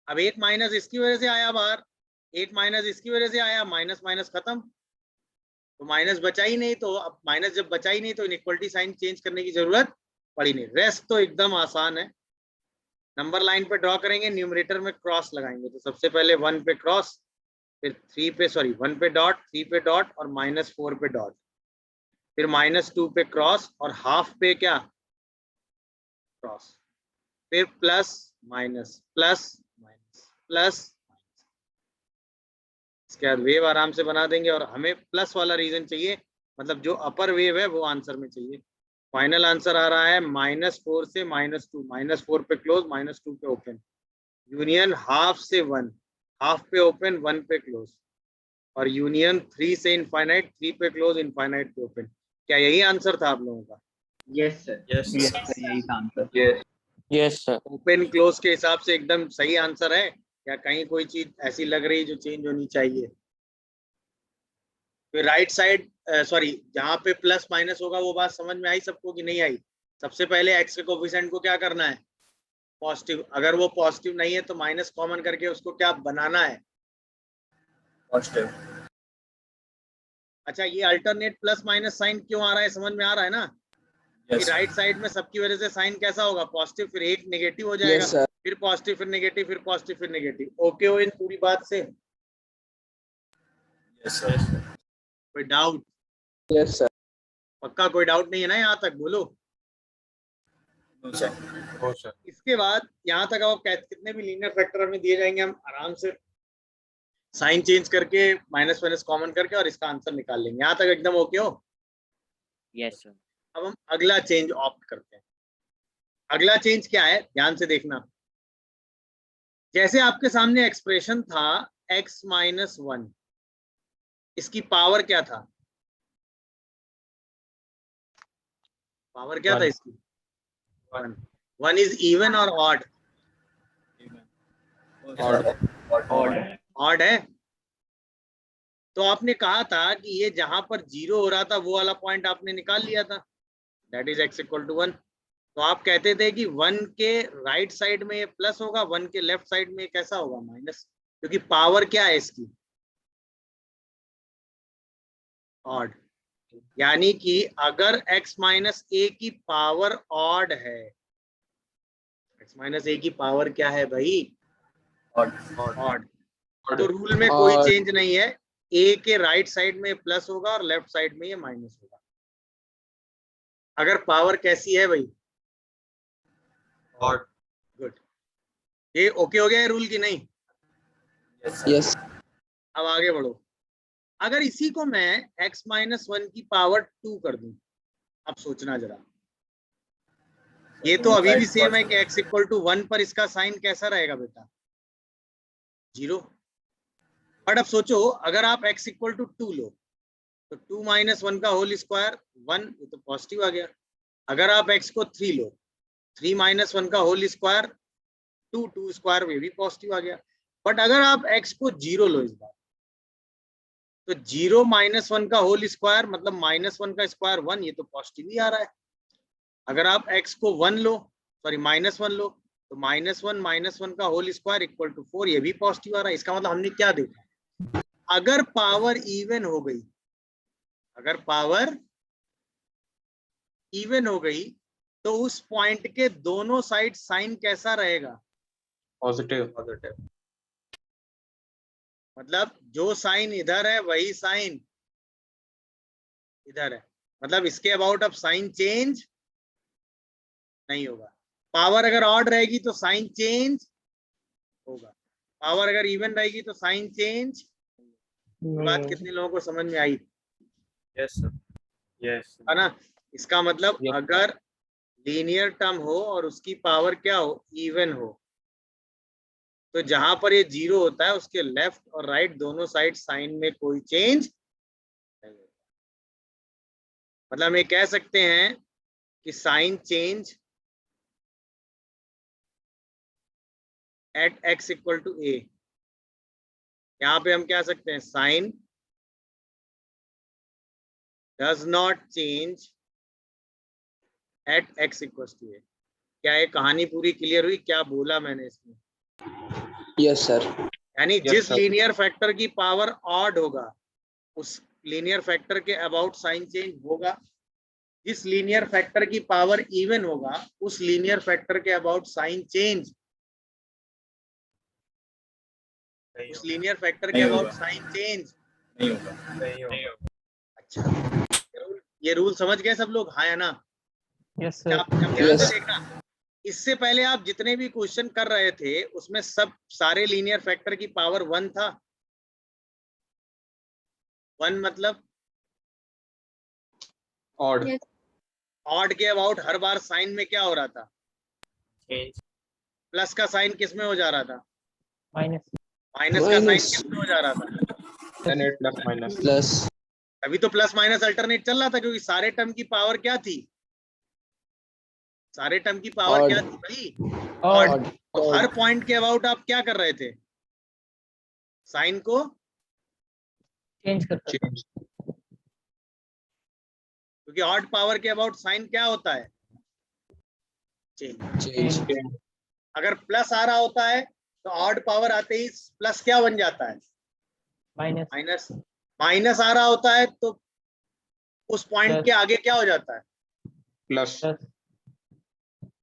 अब एक माइनस इसकी वजह से आया बाहर, एक माइनस इसकी वजह से आया, माइनस माइनस खत्म, तो माइनस बचा ही नहीं। तो अब माइनस जब बचा ही नहीं तो इनइक्वलिटी साइन चेंज करने की जरूरत पड़ी नहीं। रेस्ट तो एकदम आसान है। नंबर लाइन पे ड्रॉ करेंगे, न्यूमरेटर में क्रॉस लगाएंगे। तो सबसे पहले 1 पे क्रॉस, फिर 1 पे डॉट, 3 पे डॉट और -4 पे डॉट, फिर -2 पे क्रॉस और हाफ पे क्या क्रॉस, फिर plus minus plus minus plus minus. इसके बाद वेव आराम से बना देंगे, और हमें प्लस वाला रीजन चाहिए, मतलब जो अपर वेव है वो आंसर में चाहिए। फाइनल आंसर आ रहा है -4 से -2, -4 पे क्लोज, -2 पे ओपन, यूनियन हाफ से 1, हाफ पे ओपन 1 पे क्लोज, और यूनियन 3 से इनफाइनाइट, 3 पे क्लोज, इनफाइनाइट पे ओपन। क्या यही आंसर था आप लोगों का?
Yes, sir. Yes,
Yes,
sir.
sir. यही था answer.
Yes.
Yes, sir.
Open close के हिसाब से एकदम सही आंसर है, या कहीं कोई चीज ऐसी लग रही जो चेंज होनी चाहिए? फिर राइट साइड सॉरी जहाँ पे प्लस माइनस होगा वो बात समझ में आई सबको कि नहीं आई? सबसे पहले एक्स के कोफिशिएंट को क्या करना है? पॉजिटिव। अगर वो पॉजिटिव नहीं है तो माइनस कॉमन करके उसको क्या बनाना है?
Positive.
अच्छा, ये अल्टरनेट प्लस माइनस साइन क्यों आ रहा है? समझ में आ रहा है ना?
Yes. sir.
राइट साइड में सबकी वजह से साइन कैसा होगा? पॉजिटिव, फिर एक नेगेटिव हो जाएगा,
Yes, sir.
फिर पॉजिटिव, फिर नेगेटिव, फिर पॉजिटिव, फिर नेगेटिव। ओके हो इन पूरी बात से?
Yes, sir. Yes, sir.
कोई डाउट?
Yes, sir.
पक्का कोई डाउट नहीं है ना यहाँ तक? बोलो।
No, sir. No, sir.
इसके बाद यहाँ तक अब कितने भी लीनियर फैक्टर हमें दिए जाएंगे, हम आराम से साइन चेंज करके माइनस माइनस कॉमन करके और इसका आंसर निकाल लेंगे। यहाँ तक एकदम ओके हो?
Yes sir.
अब हम अगला चेंज ऑप्ट करते हैं। अगला चेंज क्या है, ध्यान से देखना। जैसे आपके सामने एक्सप्रेशन था x माइनस 1, इसकी पावर क्या था? पावर क्या था इसकी? 1। 1 इज इवन और ऑड?
Odd.
ऑड है। तो आपने कहा था कि ये जहां पर 0 हो रहा था वो वाला पॉइंट आपने निकाल लिया था, that is x equal to 1। तो आप कहते थे कि 1 के राइट साइड में ये प्लस होगा, 1 के लेफ्ट साइड में कैसा होगा? माइनस, क्योंकि पावर क्या है इसकी? ऑड। यानी कि अगर x माइनस a की पावर ऑड है, x माइनस a की पावर क्या है भाई? ऑड। तो रूल में कोई
Odd.
चेंज नहीं है, a के राइट साइड में प्लस होगा और लेफ्ट साइड में ये माइनस होगा। अगर पावर कैसी है भाई?
Odd.
गुड। ये ओके हो गया है रूल की नहीं?
Yes, sir.
Yes.
अब आगे बढ़ो। अगर इसी को मैं x माइनस 1 की पावर 2 कर दूं, अब सोचना जरा, ये तो अभी भी सेम है कि x इक्वल टू 1 पर इसका साइन कैसा रहेगा बेटा? 0। बट अब सोचो, अगर आप x इक्वल टू 2 लो तो 2 माइनस 1 का होल स्क्वायर 1, ये तो पॉजिटिव आ गया। अगर आप x को 3 लो, 3 माइनस 1 का होल स्क्वायर 2, 2 स्क्वायर में भी पॉजिटिव आ गया। बट अगर आप x को 0 लो इस बार, तो 0 माइनस 1 का होल स्क्वायर मतलब माइनस 1 का स्क्वायर 1, ये तो पॉजिटिव ही आ रहा है। अगर आप x को 1 लो, सॉरी माइनस 1 लो, तो माइनस 1 का होल स्क्वायर इक्वल टू 4, ये भी पॉजिटिव आ रहा है। इसका मतलब हमने क्या देखा? अगर पावर इवन हो गई, अगर पावर इवन हो गई तो उस पॉइंट के दोनों साइड साइन कैसा रहेगा?
पॉजिटिव।
मतलब जो साइन इधर है वही साइन इधर है, मतलब इसके अबाउट अब साइन चेंज नहीं होगा। पावर अगर ऑड रहेगी तो साइन चेंज होगा, पावर अगर इवन रहेगी तो साइन चेंज। बात कितने लोगों को समझ में आई?
Yes, sir. Yes.
है ना? इसका मतलब
Yes.
अगर लीनियर टर्म हो और उसकी पावर क्या हो? इवन हो, तो जहां पर ये 0 होता है उसके लेफ्ट और राइट दोनों साइड साइन में कोई चेंज नहीं होता। मतलब हम ये कह सकते हैं कि sign change at x equal to a। यहाँ पे हम क्या सकते हैं? Sign does not change at x equal to a। क्या ये कहानी पूरी क्लियर हुई? क्या बोला मैंने इसमें?
Yes, sir.
यानी
Yes,
जिस
sir.
लीनियर फैक्टर की पावर ऑड होगा उस लीनियर फैक्टर के अबाउट साइन चेंज होगा, जिस लीनियर फैक्टर की पावर इवन होगा उस लीनियर फैक्टर के अबाउट साइन चेंज, उस लीनियर फैक्टर के
नहीं
अबाउट
होगा।
साइन चेंज
नहीं होगा।
अच्छा, ये रूल समझ गए सब लोग? हाँ या ना?
Yes,
अच्छा,
sir.
आप ध्यान
Yes.
से देखना, इससे पहले आप जितने भी क्वेश्चन कर रहे थे उसमें सब सारे लीनियर फैक्टर की पावर 1 था। 1 मतलब
ऑड।
ऑड के अबाउट हर बार साइन में क्या हो रहा था?
Change.
प्लस का साइन किस में हो जा रहा था?
Minus.
माइनस का साइन
Minus.
किस में हो जा रहा था?
Then 8 plus minus.
Plus.
अभी तो प्लस माइनस अल्टरनेट चल रहा था, क्योंकि सारे टर्म की पावर क्या थी, सारे टर्म की पावर क्या थी भाई,
ऑड
तो हर पॉइंट के अबाउट आप क्या कर रहे थे, साइन को
चेंज करता है।
चेंज।
क्योंकि ऑड पावर के अबाउट साइन क्या होता है, चेंज।
चेंज
अगर प्लस आ रहा होता है तो ऑड पावर आते ही प्लस क्या बन जाता है,
माइनस
माइनस। माइनस आ रहा होता है तो उस पॉइंट
Plus.
के आगे क्या हो जाता है,
प्लस।
प्लस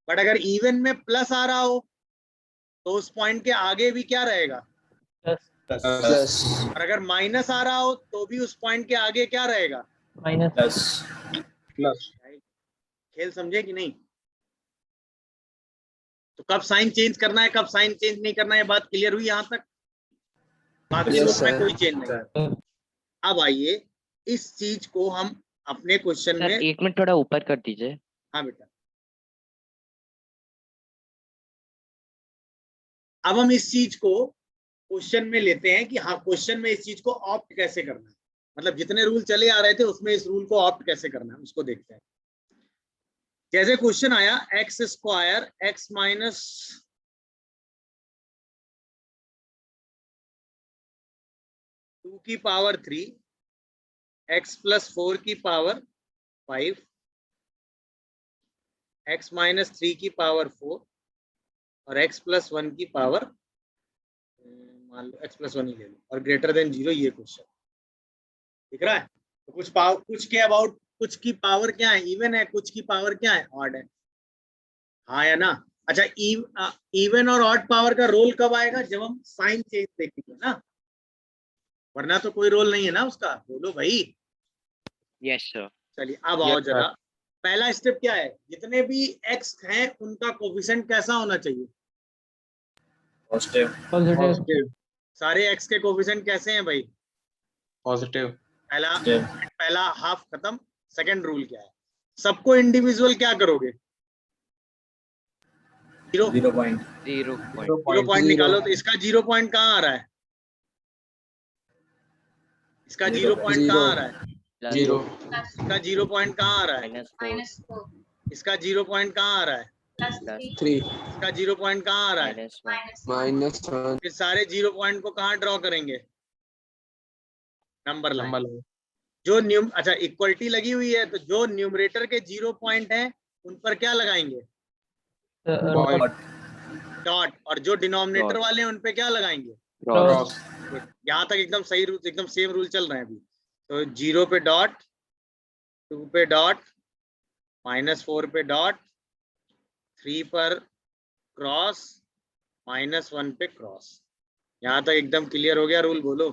बट अगर इवन में प्लस आ रहा हो तो उस पॉइंट के आगे भी क्या रहेगा,
प्लस
प्लस
और अगर माइनस आ रहा हो तो भी उस पॉइंट के आगे क्या रहेगा,
माइनस
प्लस
प्लस।
खेल समझे कि नहीं। तो कब साइन चेंज करना है, कब साइन चेंज नहीं करना है, बात क्लियर हुई यहाँ तक, बाकी
Yes,
रूप में
sir.
कोई चेंज नहीं। अब आइए इस चीज को हम अपने क्वेश्चन
सर
में,
एक मिनट थोड़ा ऊपर कर दीजिए।
हाँ बेटा, अब हम इस चीज को क्वेश्चन में लेते हैं कि हाँ क्वेश्चन में इस चीज को ऑप्ट कैसे करना है, मतलब जितने रूल चले आ रहे थे उसमें इस रूल को ऑप्ट कैसे करना है उसको देखते हैं। जैसे क्वेश्चन आया एक्स स्क्वायर एक्स माइनस 2 की पावर 3 एक्स प्लस 4 की पावर 5 एक्स माइनस 3 की पावर 4 और एक्स प्लस 1 की पावर, मान लो एक्स प्लस 1 ही ले लो, और ग्रेटर देन 0, ये क्वेश्चन दिख रहा है। तो कुछ के अबाउट, कुछ की पावर क्या है, इवन है, कुछ की पावर क्या है, ऑड है, हाँ या ना। अच्छा, इवन और ऑड पावर का रोल कब आएगा, जब हम साइन चेंज देखेंगे ना, वरना तो कोई रोल नहीं है ना उसका, बोलो भाई।
Yes sir.
चलिए अब आओ
Yes, sir.
जरा, पहला स्टेप क्या है, जितने भी एक्स हैं उनका कोफिशिएंट कैसा होना चाहिए,
पॉजिटिव
पॉजिटिव
पॉजिटिव।
सारे एक्स के कोफिशिएंट कैसे हैं भाई,
पॉजिटिव।
पहला हाफ खत्म। सेकंड रूल क्या है, सबको इंडिविजुअल क्या करोगे, 0
0 पॉइंट
0
पॉइंट निकालो, तो इसका 0 पॉइंट कहाँ आ रहा है, इसका 0 पॉइंट कहाँ आ रहा है,
जीरो
इसका 0 पॉइंट कहाँ आ रहा है,
-4
इसका 0 पॉइंट कहाँ आ रहा है,
थ्री
इसका 0 पॉइंट कहाँ आ रहा है,
माइनस वन
फिर सारे 0 पॉइंट को कहाँ ड्रॉ करेंगे, नंबर लाइन।
नंबर।
जो अच्छा इक्वलिटी लगी हुई है, तो जो न्यूमरेटर के 0 पॉइंट है उन पर क्या लगाएंगे, डॉट, और जो डिनोमिनेटर
Dot.
वाले हैं उन पे क्या लगाएंगे,
क्रॉस
यहाँ तक एकदम सही रूल, एकदम सेम रूल चल रहे हैं अभी। तो 0 पे डॉट, 2 पे डॉट, -4 पे डॉट, 3 पर क्रॉस, -1 पे क्रॉस। यहाँ तक एकदम क्लियर हो गया रूल, बोलो।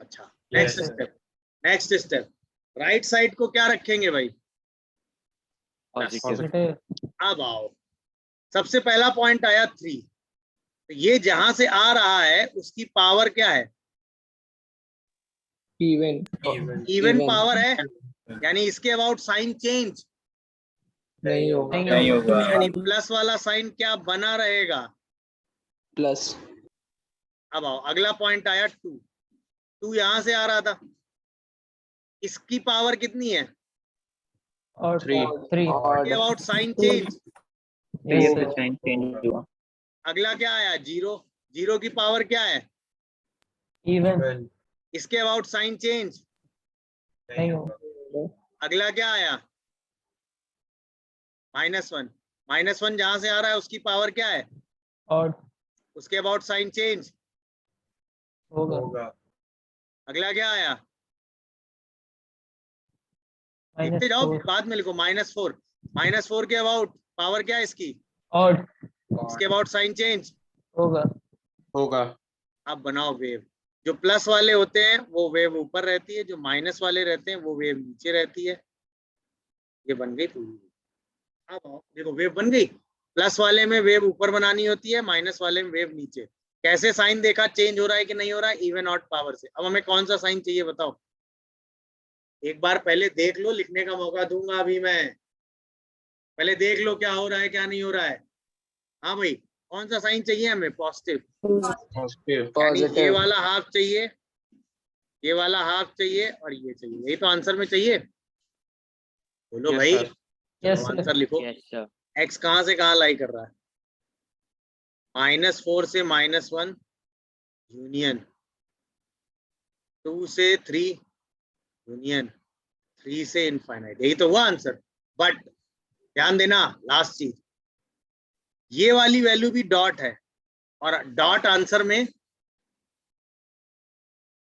अच्छा, next
Yes,
step, next step, right side को क्या रखेंगे भाई,
पॉजिटिव
पॉजिटिव
अब आओ, सबसे पहला पॉइंट आया 3, तो ये जहां से आ रहा है उसकी पावर क्या है,
इवन
इवन
Even.
पावर है, यानी इसके अबाउट साइन चेंज,
नहीं होगा
नहीं होगा
यानी प्लस वाला साइन क्या बना रहेगा।
प्लस
अब आओ, अगला पॉइंट आया 2, 2 यहां से आ रहा था, इसकी पावर कितनी है,
और
Three.
3
ऑड
के about sign change.
Yes sir
अगला क्या आया, 0, 0 की पावर क्या है,
इवन
इसके अबाउट साइन चेंज।
नहीं होगा
अगला क्या आया, -1, -1 जहां से आ रहा है उसकी पावर क्या है,
और
उसके अबाउट साइन चेंज।
होगा
अगला क्या आया, लिखते जाओ,
-4
बाद में लिखो, -4, -4 के अबाउट पावर क्या है इसकी,
और
इसके अबाउट साइन चेंज।
होगा
होगा।
अब बनाओ वेव, जो प्लस वाले होते हैं वो वेव ऊपर रहती है, जो माइनस वाले रहते हैं वो वेव नीचे रहती है। ये बन गई पूरी। अब आओ, देखो वेव बन गई, प्लस वाले में वेव ऊपर बनानी होती है, माइनस वाले में वेव नीचे। कैसे साइन देखा चेंज हो रहा है कि नहीं हो रहा है, इवन ऑड पावर से। अब हमें कौन सा साइन चाहिए बताओ, एक बार पहले देख लो, लिखने का मौका दूंगा अभी मैं, पहले देख लो क्या हो रहा है क्या नहीं हो रहा है। हाँ भाई, कौन सा साइन चाहिए हमें, पॉजिटिव,
पॉजिटिव।
यानी ये वाला हाफ चाहिए ये वाला हाफ चाहिए और ये चाहिए, यही तो आंसर में चाहिए। बोलो
Yes,
भाई,
sir.
Yes,
चलो
sir.
आंसर लिखो।
Yes, sir.
एक्स कहाँ से कहाँ लाई कर रहा है? -4 से -1 यूनियन, 2 से 3 यूनियन, 3 से इनफाइनाइट, यही तो हुआ आंसर। बट ध्यान देना लास्ट चीज, ये वाली वैल्यू भी डॉट है, और डॉट आंसर में,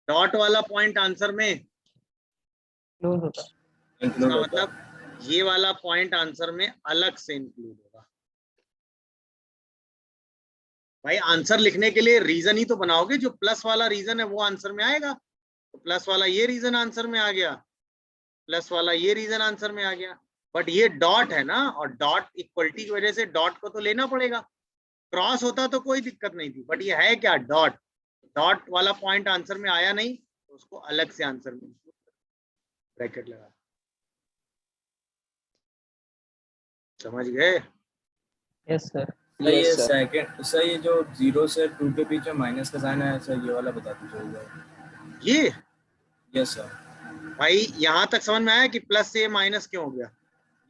डॉट वाला पॉइंट आंसर में,
Close होता है.
Include
इसका
होता है.
मतलब ये वाला पॉइंट आंसर में अलग से इंक्लूड होगा। भाई आंसर लिखने के लिए रीजन ही तो बनाओगे, जो प्लस वाला रीजन है वो आंसर में आएगा। तो प्लस वाला ये रीजन आंसर में आ गया, प्लस वाला ये रीजन आंसर में आ गया। बट ये डॉट है ना, और डॉट इक्वलिटी की वजह से डॉट को तो लेना पड़ेगा। क्रॉस होता तो कोई दिक्कत नहीं थी, बट ये है क्या, डॉट। डॉट वाला पॉइंट आंसर में आया नहीं, तो उसको अलग से आंसर में ब्रैकेट लगा। समझ गए?
Yes, sir.
सर ये
Yes, sir.
सेकंड, सर ये जो 0 से 2 के बीच में माइनस का साइन है सर, ये वाला बता दीजिए।
ये
यस सर.
भाई यहाँ तक समझ में आया कि प्लस से माइनस क्यों हो गया?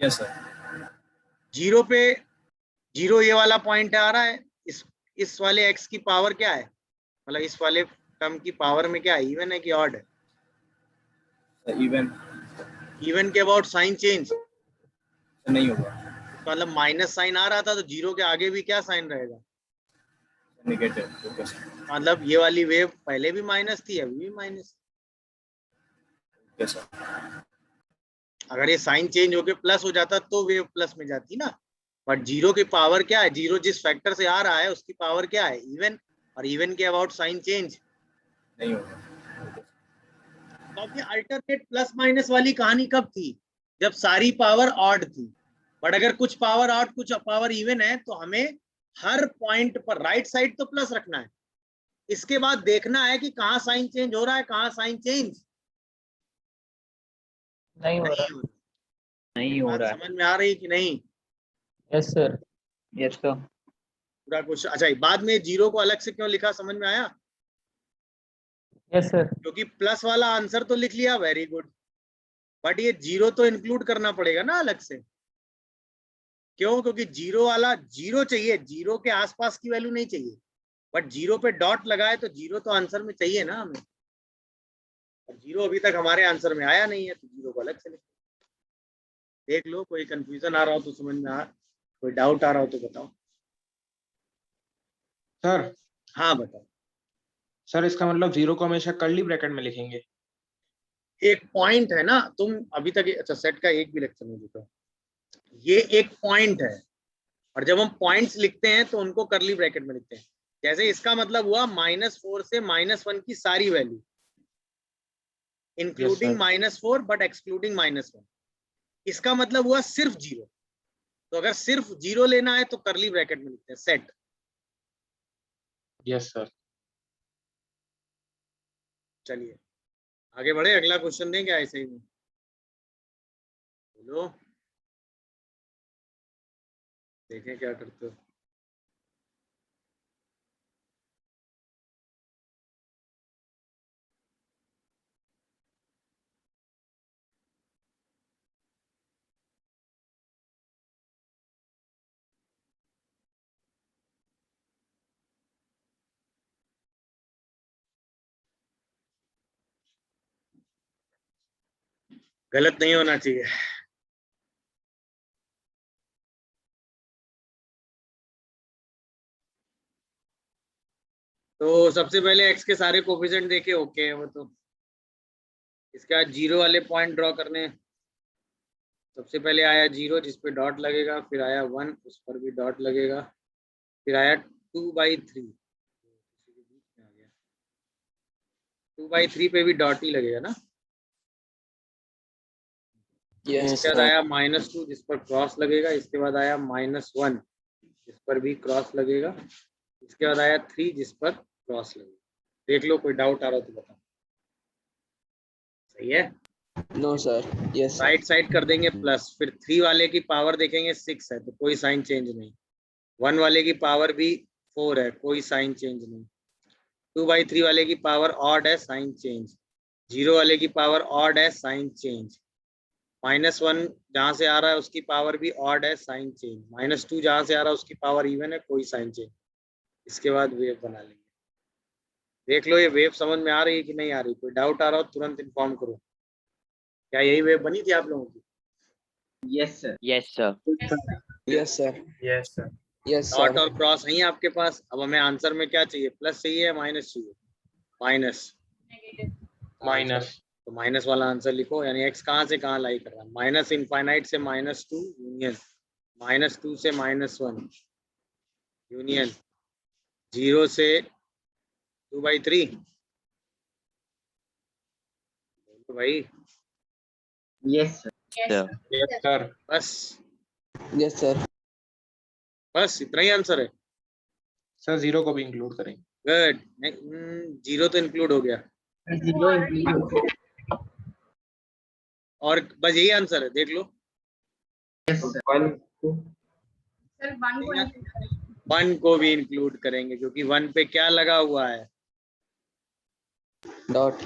Yes sir.
जीरो पे, जीरो ये वाला पॉइंट आ रहा है, इस वाले एक्स की पावर क्या है, मतलब इस वाले टर्म की पावर में क्या है, इवन है कि ऑड है?
इवन.
इवन के अबाउट साइन चेंज,
नहीं होगा.
मतलब माइनस साइन आ रहा था, तो जीरो के आगे भी क्या साइन रहेगा?
नेगेटिव. Okay sir.
मतलब ये वाली वेव पहले भी माइनस थी, अभी भी माइनस।
Okay sir.
अगर ये साइन चेंज होके प्लस हो जाता तो वेव प्लस में जाती ना। बट जीरो की पावर क्या है, जीरो जिस फैक्टर से आ रहा है उसकी पावर क्या है, इवन, और इवन के अबाउट साइन चेंज
नहीं होगा.
तो अब ये अल्टरनेट प्लस माइनस वाली कहानी कब थी? जब सारी पावर ऑड थी। बट अगर कुछ पावर ऑड कुछ पावर इवन है, तो हमें हर पॉइंट पर राइट साइड तो प्लस रखना है, इसके बाद देखना है कि कहाँ साइन चेंज हो रहा है, कहाँ साइन चेंज
नहीं हो रहा.
नहीं हो
बात
रहा है.
समझ में आ रही कि नहीं?
Yes, sir.
Yes, sir.
पूरा क्वेश्चन। अच्छा, बाद में जीरो को अलग से क्यों लिखा, समझ में आया?
Yes, sir.
क्योंकि प्लस वाला आंसर तो लिख लिया, वेरी गुड, बट ये जीरो तो इंक्लूड करना पड़ेगा ना अलग से। क्यों? क्योंकि जीरो वाला, जीरो चाहिए, जीरो के आसपास की वैल्यू नहीं चाहिए, बट जीरो पे डॉट लगाए तो जीरो तो आंसर में चाहिए ना हमें, और जीरो अभी तक हमारे आंसर में आया नहीं है, तो जीरो को अलग से लिख। देख लो, कोई कंफ्यूजन आ रहा हो तो समझ में आ, कोई डाउट आ रहा हो तो बताओ।
सर
हाँ बताओ।
सर इसका मतलब 0 को हमेशा कर्ली ब्रैकेट में लिखेंगे?
एक पॉइंट है ना, तुम अभी तक, अच्छा सेट का एक भी लेक्चर नहीं देखा, ये एक पॉइंट है, और जब हम पॉइंट्स लिखते हैं तो उनको कर्ली ब्रैकेट में लिखते हैं। जैसे इसका मतलब हुआ -4 से -1 की सारी वैल्यू, इंक्लूडिंग -4 बट एक्सक्लूडिंग -1। इसका मतलब हुआ सिर्फ जीरो, तो अगर सिर्फ जीरो लेना है तो कर्ली ब्रैकेट में लिखते हैं, सेट।
Yes sir.
चलिए आगे बढ़े, अगला क्वेश्चन दें क्या ऐसे ही में? बोलो, देखें क्या करते हो। गलत नहीं होना चाहिए। तो सबसे पहले एक्स के सारे कोफिशिएंट देखे, ओके वो तो। इसके बाद जीरो वाले पॉइंट ड्रॉ करने हैं। सबसे पहले आया जीरो जिस पे डॉट लगेगा, फिर आया 1 उस पर भी डॉट लगेगा, फिर आया 2/3, 2/3 पे भी डॉट ही लगेगा ना।
Yes,
इसके बाद
sir.
आया -2 जिस पर क्रॉस लगेगा, इसके बाद आया -1 जिस पर भी क्रॉस लगेगा, इसके बाद आया 3 जिस पर क्रॉस लगेगा। देख लो, कोई डाउट आ रहा हो तो बताओ। सही है?
No, sir. Yes, sir.
Right side कर देंगे प्लस, फिर 3 वाले की पावर देखेंगे 6 है तो कोई साइन चेंज नहीं, 1 वाले की पावर भी 4 है, कोई साइन चेंज नहीं, 2/3 वाले की पावर ऑड है, साइन चेंज, जीरो वाले की पावर ऑड है, साइन चेंज। -1 जहां से आ रहा है उसकी पावर भी ऑड है, साइन चेंज। -2 जहां से आ रहा है उसकी पावर इवन है, कोई साइन चेंज। इसके बाद वेव बना लेंगे। देख लो ये वेव समझ में आ रही है कि नहीं आ रही, कोई डाउट आ रहा हो तुरंत इन्फॉर्म करो। क्या यही वेव बनी थी आप लोगों की?
Yes sir.
Yes, sir.
Yes, sir.
Yes sir.
Yes,
dot
sir.
और क्रॉस नहीं है आपके पास। अब हमें आंसर में क्या चाहिए, प्लस चाहिए या माइनस चाहिए? माइनस।
माइनस।
तो माइनस वाला आंसर लिखो, यानी एक्स कहाँ से कहाँ लाई कर रहा है। माइनस इनफाइनाइट से -2 यूनियन, -2 से -1 यूनियन, 0 से 2/3। तो भाई
yes sir.
Sir.
Yes sir.
बस
Yes, sir.
बस इतना ही आंसर है।
सर 0 को भी इंक्लूड करेंगे।
गुड। जीरो तो इंक्लूड हो गया और बस यही आंसर है, देख लो। वन को भी इंक्लूड करेंगे क्योंकि 1 पे क्या लगा हुआ है,
Dot.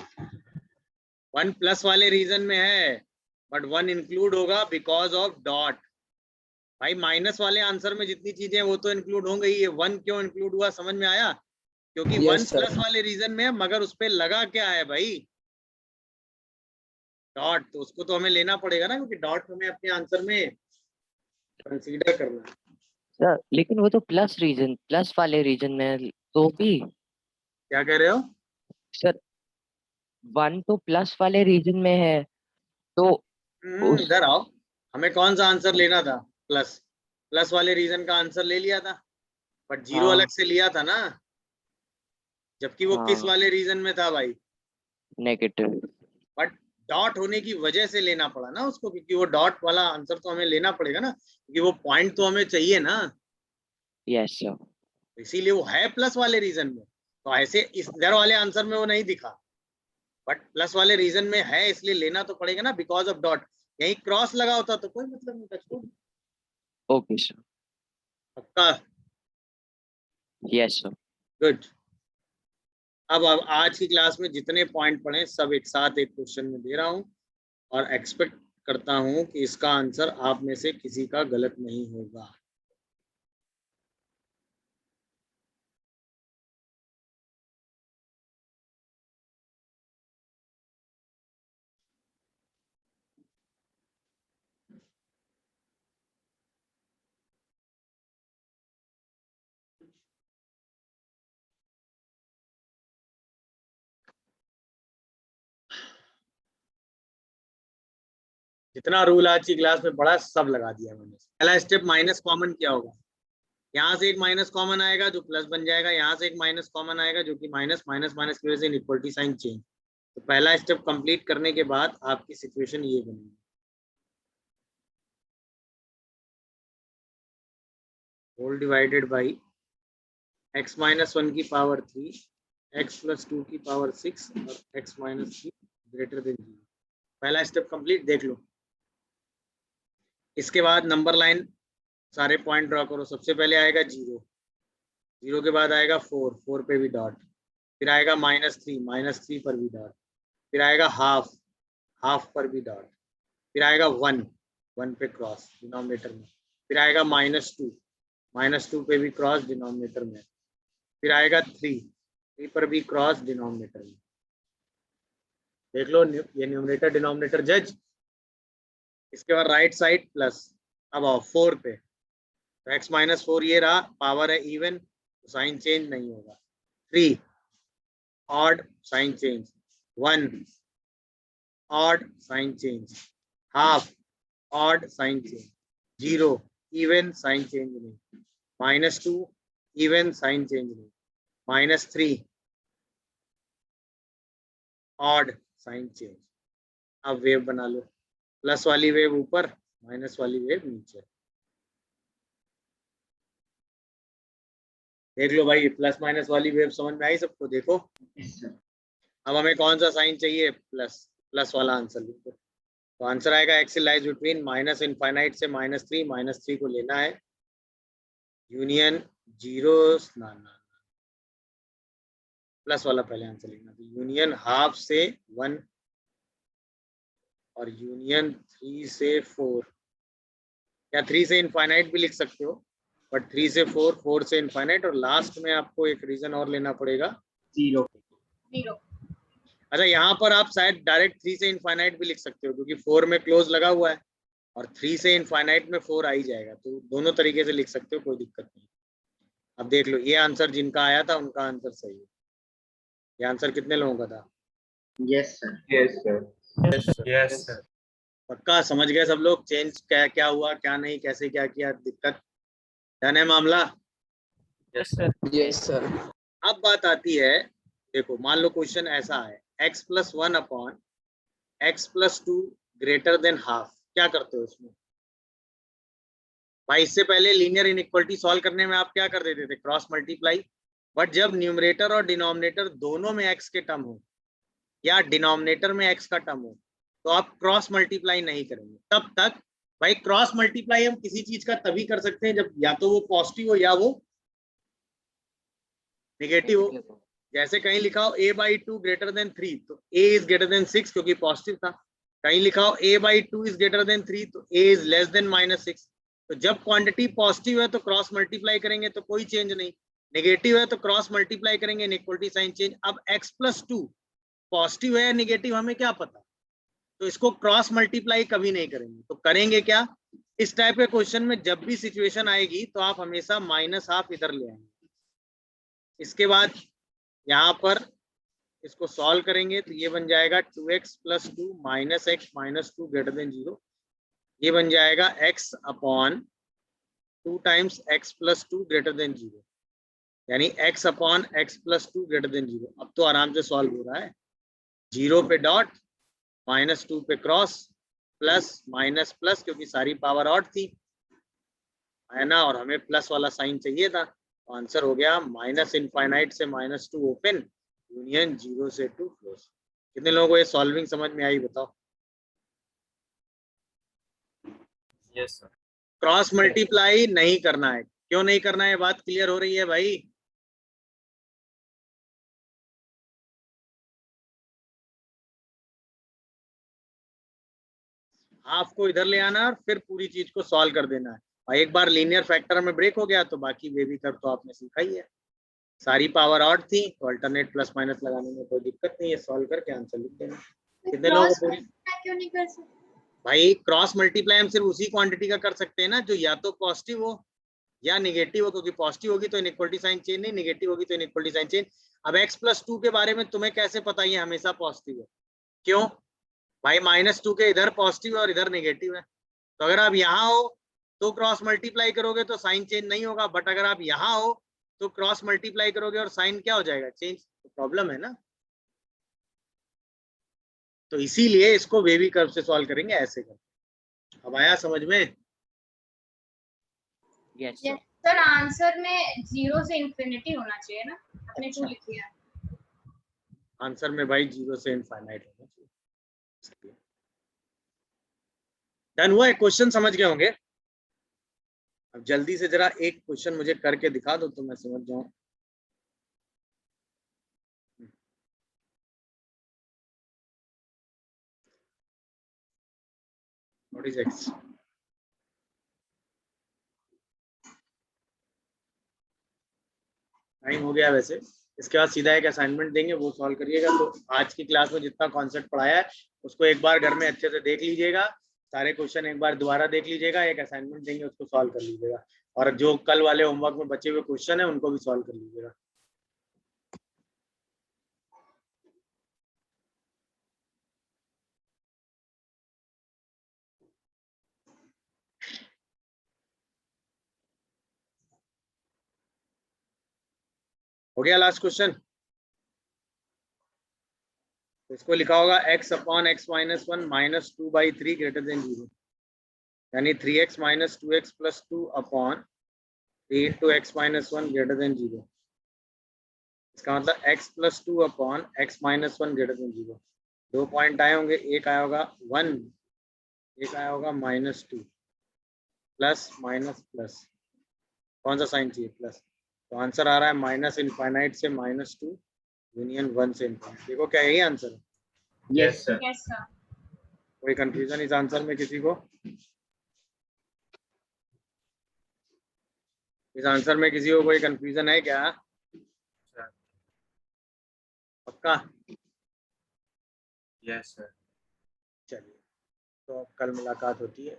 1 प्लस वाले रीजन में है, बट 1 इंक्लूड होगा बिकॉज ऑफ डॉट। भाई माइनस वाले आंसर में जितनी चीजें हैं वो तो इंक्लूड होंगी ही, ये 1 क्यों इंक्लूड हुआ समझ में आया? क्योंकि 1
Yes, sir.
प्लस वाले रीजन में है, मगर उस पे लगा क्या है भाई, डॉट। तो उसको तो हमें लेना पड़ेगा ना, क्योंकि डॉट हमें अपने आंसर में कंसीडर करना है।
Sir, लेकिन वो तो प्लस वाले रीजन में तो भी
क्या कह रहे हो?
सर 1 तो प्लस वाले रीजन में है तो उस
इधर आओ, हमें कौन सा आंसर लेना था? प्लस। प्लस वाले रीजन का आंसर ले लिया था, बट जीरो
हाँ
अलग से लिया था ना, जबकि वो किस
हाँ
वाले रीजन में था भाई?
नेगेटिव।
बट डॉट होने की वजह से लेना पड़ा ना उसको, क्योंकि वो डॉट वाला आंसर तो हमें लेना पड़ेगा ना, क्योंकि वो पॉइंट तो हमें चाहिए ना,
यस सर।
इसीलिए वो है प्लस वाले रीजन में। तो ऐसे इस इधर वाले आंसर में वो नहीं दिखा, बट प्लस वाले रीजन में है, इसलिए लेना तो पड़ेगा ना, बिकॉज ऑफ डॉट। यही क्रॉस लगा होता तो कोई मतलब नहीं था, छोड़।
Okay sir.
पक्का?
Yes sir.
गुड। अब आज की क्लास में जितने पॉइंट पढ़े सब एक साथ एक क्वेश्चन में दे रहा हूं, और एक्सपेक्ट करता हूं कि इसका आंसर आप में से किसी का गलत नहीं होगा। जितना रूल आज की क्लास में पढ़ा सब लगा दिया मैंने। पहला स्टेप माइनस कॉमन क्या होगा, यहाँ से एक माइनस कॉमन आएगा जो प्लस बन जाएगा, यहाँ से एक माइनस कॉमन आएगा जो कि माइनस, माइनस माइनस की वजह से इनइक्वालिटी साइन चेंज। तो पहला स्टेप कंप्लीट करने के बाद आपकी सिचुएशन ये बनेगी, whole divided by x minus 1 की पावर 3, x प्लस 2 की पावर 6 और x माइनस 3 ग्रेटर देन 0। पहला स्टेप कंप्लीट, देख लो। इसके बाद नंबर लाइन सारे पॉइंट ड्रॉ करो। सबसे पहले आएगा 0, 0 के बाद आएगा 4, 4 पे भी डॉट, फिर आएगा -3, -3 पर भी डॉट, फिर आएगा हाफ, हाफ पर भी डॉट, फिर आएगा 1, 1 पे क्रॉस डिनोमिनेटर में, फिर आएगा -2, -2 पे भी क्रॉस डिनोमिनेटर में, फिर आएगा 3, 3 पर भी क्रॉस डिनोमिनेटर में। देख लो ये न्यूमरेटर डिनोमिनेटर जज। इसके बाद राइट साइड प्लस। अब आओ 4 पे, तो x माइनस 4 ये रहा, पावर है इवन तो साइन चेंज नहीं होगा। 3 odd sign change, 1 odd sign change, half odd sign change, 0 even sign change नहीं, -2 इवन साइन चेंज नहीं, -3 ऑड साइन चेंज। अब वेव बना लो, प्लस वाली वेव ऊपर, माइनस वाली वेव नीचे। देख लो भाई, प्लस माइनस वाली वेव समझ में आई सबको? देखो अब हमें कौन सा साइन चाहिए, प्लस, प्लस वाला आंसर लिखो। तो आंसर आएगा axis lies between minus infinite से -3, -3 को लेना है, यूनियन 0 ना प्लस वाला पहले आंसर लिखना, तो यूनियन हाफ से 1 और यूनियन 3 से 4, या 3 से इनफाइनाइट भी लिख सकते हो, बट 3 से 4, 4 से इनफाइनाइट, और लास्ट में आपको एक रीजन और लेना पड़ेगा 0। अच्छा, यहाँ पर आप शायद डायरेक्ट 3 से इनफाइनाइट भी लिख सकते हो, क्योंकि 4 में क्लोज लगा हुआ है और 3 से इनफाइनाइट में 4 आ ही जाएगा, तो दोनों तरीके से लिख सकते हो, कोई दिक्कत नहीं। अब देख लो, ये आंसर जिनका आया था उनका आंसर सही है। ये आंसर कितने लोगों का था?
Yes sir.
Yes sir.
पक्का समझ गए सब लोग? चेंज क्या क्या हुआ, क्या नहीं, कैसे क्या किया, दिक्कत डन है मामला?
Yes sir.
Yes sir.
अब बात आती है, देखो मान लो क्वेश्चन ऐसा है, x + 1 upon x + 2 greater than half, क्या करते हो इसमें? भाई इससे पहले लीनियर इनइक्वालिटी सॉल्व करने में आप क्या कर देते थे? Cross multiply. बट जब न्यूमरेटर और डिनोमिनेटर दोनों में x के टर्म हो या डिनोमिनेटर में x का टर्म हो, तो आप क्रॉस मल्टीप्लाई नहीं करेंगे तब तक। भाई क्रॉस मल्टीप्लाई हम किसी चीज का तभी कर सकते हैं जब या तो वो पॉजिटिव हो या वो नेगेटिव हो। जैसे कहीं लिखा हो a/2 ग्रेटर देन 3, तो a इज ग्रेटर देन 6 क्योंकि पॉजिटिव था। कहीं लिखा हो a/2 इज ग्रेटर देन 3, तो a इज लेस देन -6। तो जब क्वांटिटी पॉजिटिव है तो क्रॉस मल्टीप्लाई करेंगे तो कोई चेंज नहीं, नेगेटिव है तो क्रॉस मल्टीप्लाई करेंगे, इनइक्वालिटी साइन चेंज। अब x + 2 पॉजिटिव है या नेगेटिव हमें क्या पता, तो इसको क्रॉस मल्टीप्लाई कभी नहीं करेंगे। तो करेंगे क्या, इस टाइप के क्वेश्चन में जब भी सिचुएशन आएगी तो आप हमेशा -½ इधर ले आएंगे। इसके बाद यहाँ पर इसको सॉल्व करेंगे तो ये बन जाएगा 2x + 2 - x - 2 ग्रेटर देन 0। ये बन जाएगा x upon 2 times x + 2 greater then 0, यानी x upon x + 2 greater then 0। अब तो आराम से सॉल्व हो रहा है। 0 पे डॉट, -2 पे क्रॉस, प्लस माइनस प्लस, क्योंकि सारी पावर ऑड थी है ना, और हमें प्लस वाला साइन चाहिए था। तो आंसर हो गया -∞ से -2 ओपन, यूनियन 0 से 2 क्लोज। कितने लोगों को ये सॉल्विंग समझ में आई बताओ?
Yes sir.
क्रॉस मल्टीप्लाई नहीं करना है। क्यों नहीं करना है, बात क्लियर हो रही है भाई? हाफ को इधर ले आना और फिर पूरी चीज को सॉल्व कर देना है। और एक बार लीनियर फैक्टर में ब्रेक हो गया तो बाकी वे भी कर तो आपने सीखा ही है। सारी पावर ऑड थी तो अल्टरनेट प्लस माइनस लगाने में कोई दिक्कत नहीं है, सॉल्व करके आंसर लिख देना। कितने लोगों को पूरी?
क्यों नहीं कर सकते?
भाई क्रॉस मल्टीप्लाई हम सिर्फ उसी क्वांटिटी का कर सकते हैं ना जो या तो पॉजिटिव हो या नेगेटिव हो, क्योंकि पॉजिटिव होगी तो इनइक्वालिटी साइन चेंज नहीं, नेगेटिव होगी तो इनइक्वालिटी साइन चेंज। अब x + 2 के बारे में तुम्हें कैसे पता ये हमेशा पॉजिटिव है? क्यों भाई? -2 के इधर पॉजिटिव है और इधर नेगेटिव है, तो अगर आप यहाँ हो तो क्रॉस मल्टीप्लाई करोगे तो साइन चेंज नहीं होगा, बट अगर आप यहाँ हो तो क्रॉस मल्टीप्लाई करोगे और साइन क्या हो जाएगा, चेंज। तो प्रॉब्लम है ना। तो इसीलिए इसको वेवी कर्व से सॉल्व करेंगे ऐसे कर। अब आया समझ में?
यस
Yes, सर आंसर में 0 से इंफिनिटी होना चाहिए ना, आपने क्यों लिख दिया?
आंसर में भाई 0 से इनफाइनाइट होना चाहिए। डन हुआ? एक क्वेश्चन समझ गए होंगे। अब जल्दी से जरा एक क्वेश्चन मुझे करके दिखा दो तो मैं समझ जाऊं। What is x? टाइम हो गया वैसे। इसके बाद सीधा एक असाइनमेंट देंगे, वो सॉल्व करिएगा। तो आज की क्लास में जितना कॉन्सेप्ट पढ़ाया है उसको एक बार घर में अच्छे से देख लीजिएगा, सारे क्वेश्चन एक बार दोबारा देख लीजिएगा, एक असाइनमेंट देंगे उसको सॉल्व कर लीजिएगा, और जो कल वाले होमवर्क में बचे हुए क्वेश्चन है उनको भी सॉल्व कर लीजिएगा। हो गया लास्ट क्वेश्चन? तो इसको लिखा होगा x upon x - 1 -2/3 greater than 0, यानी 3x - 2x + 2 upon 3 × x - 1 greater than 0। इसका मतलब x + 2 upon x - 1 greater than 0। 2 point आए होंगे, एक आया होगा 1, एक आया होगा -2, प्लस माइनस प्लस, कौन सा साइन चाहिए? प्लस। तो आंसर आ रहा है -∞ से -2 यूनियन 1 से इन्फिनिटी। देखो क्या यही आंसर है?
Yes, sir.
Yes sir.
कोई कंफ्यूजन इस आंसर में किसी को? इस आंसर में किसी को कोई कंफ्यूजन है क्या? पक्का?
Yes sir.
चलिए, तो अब कल मुलाकात होती है।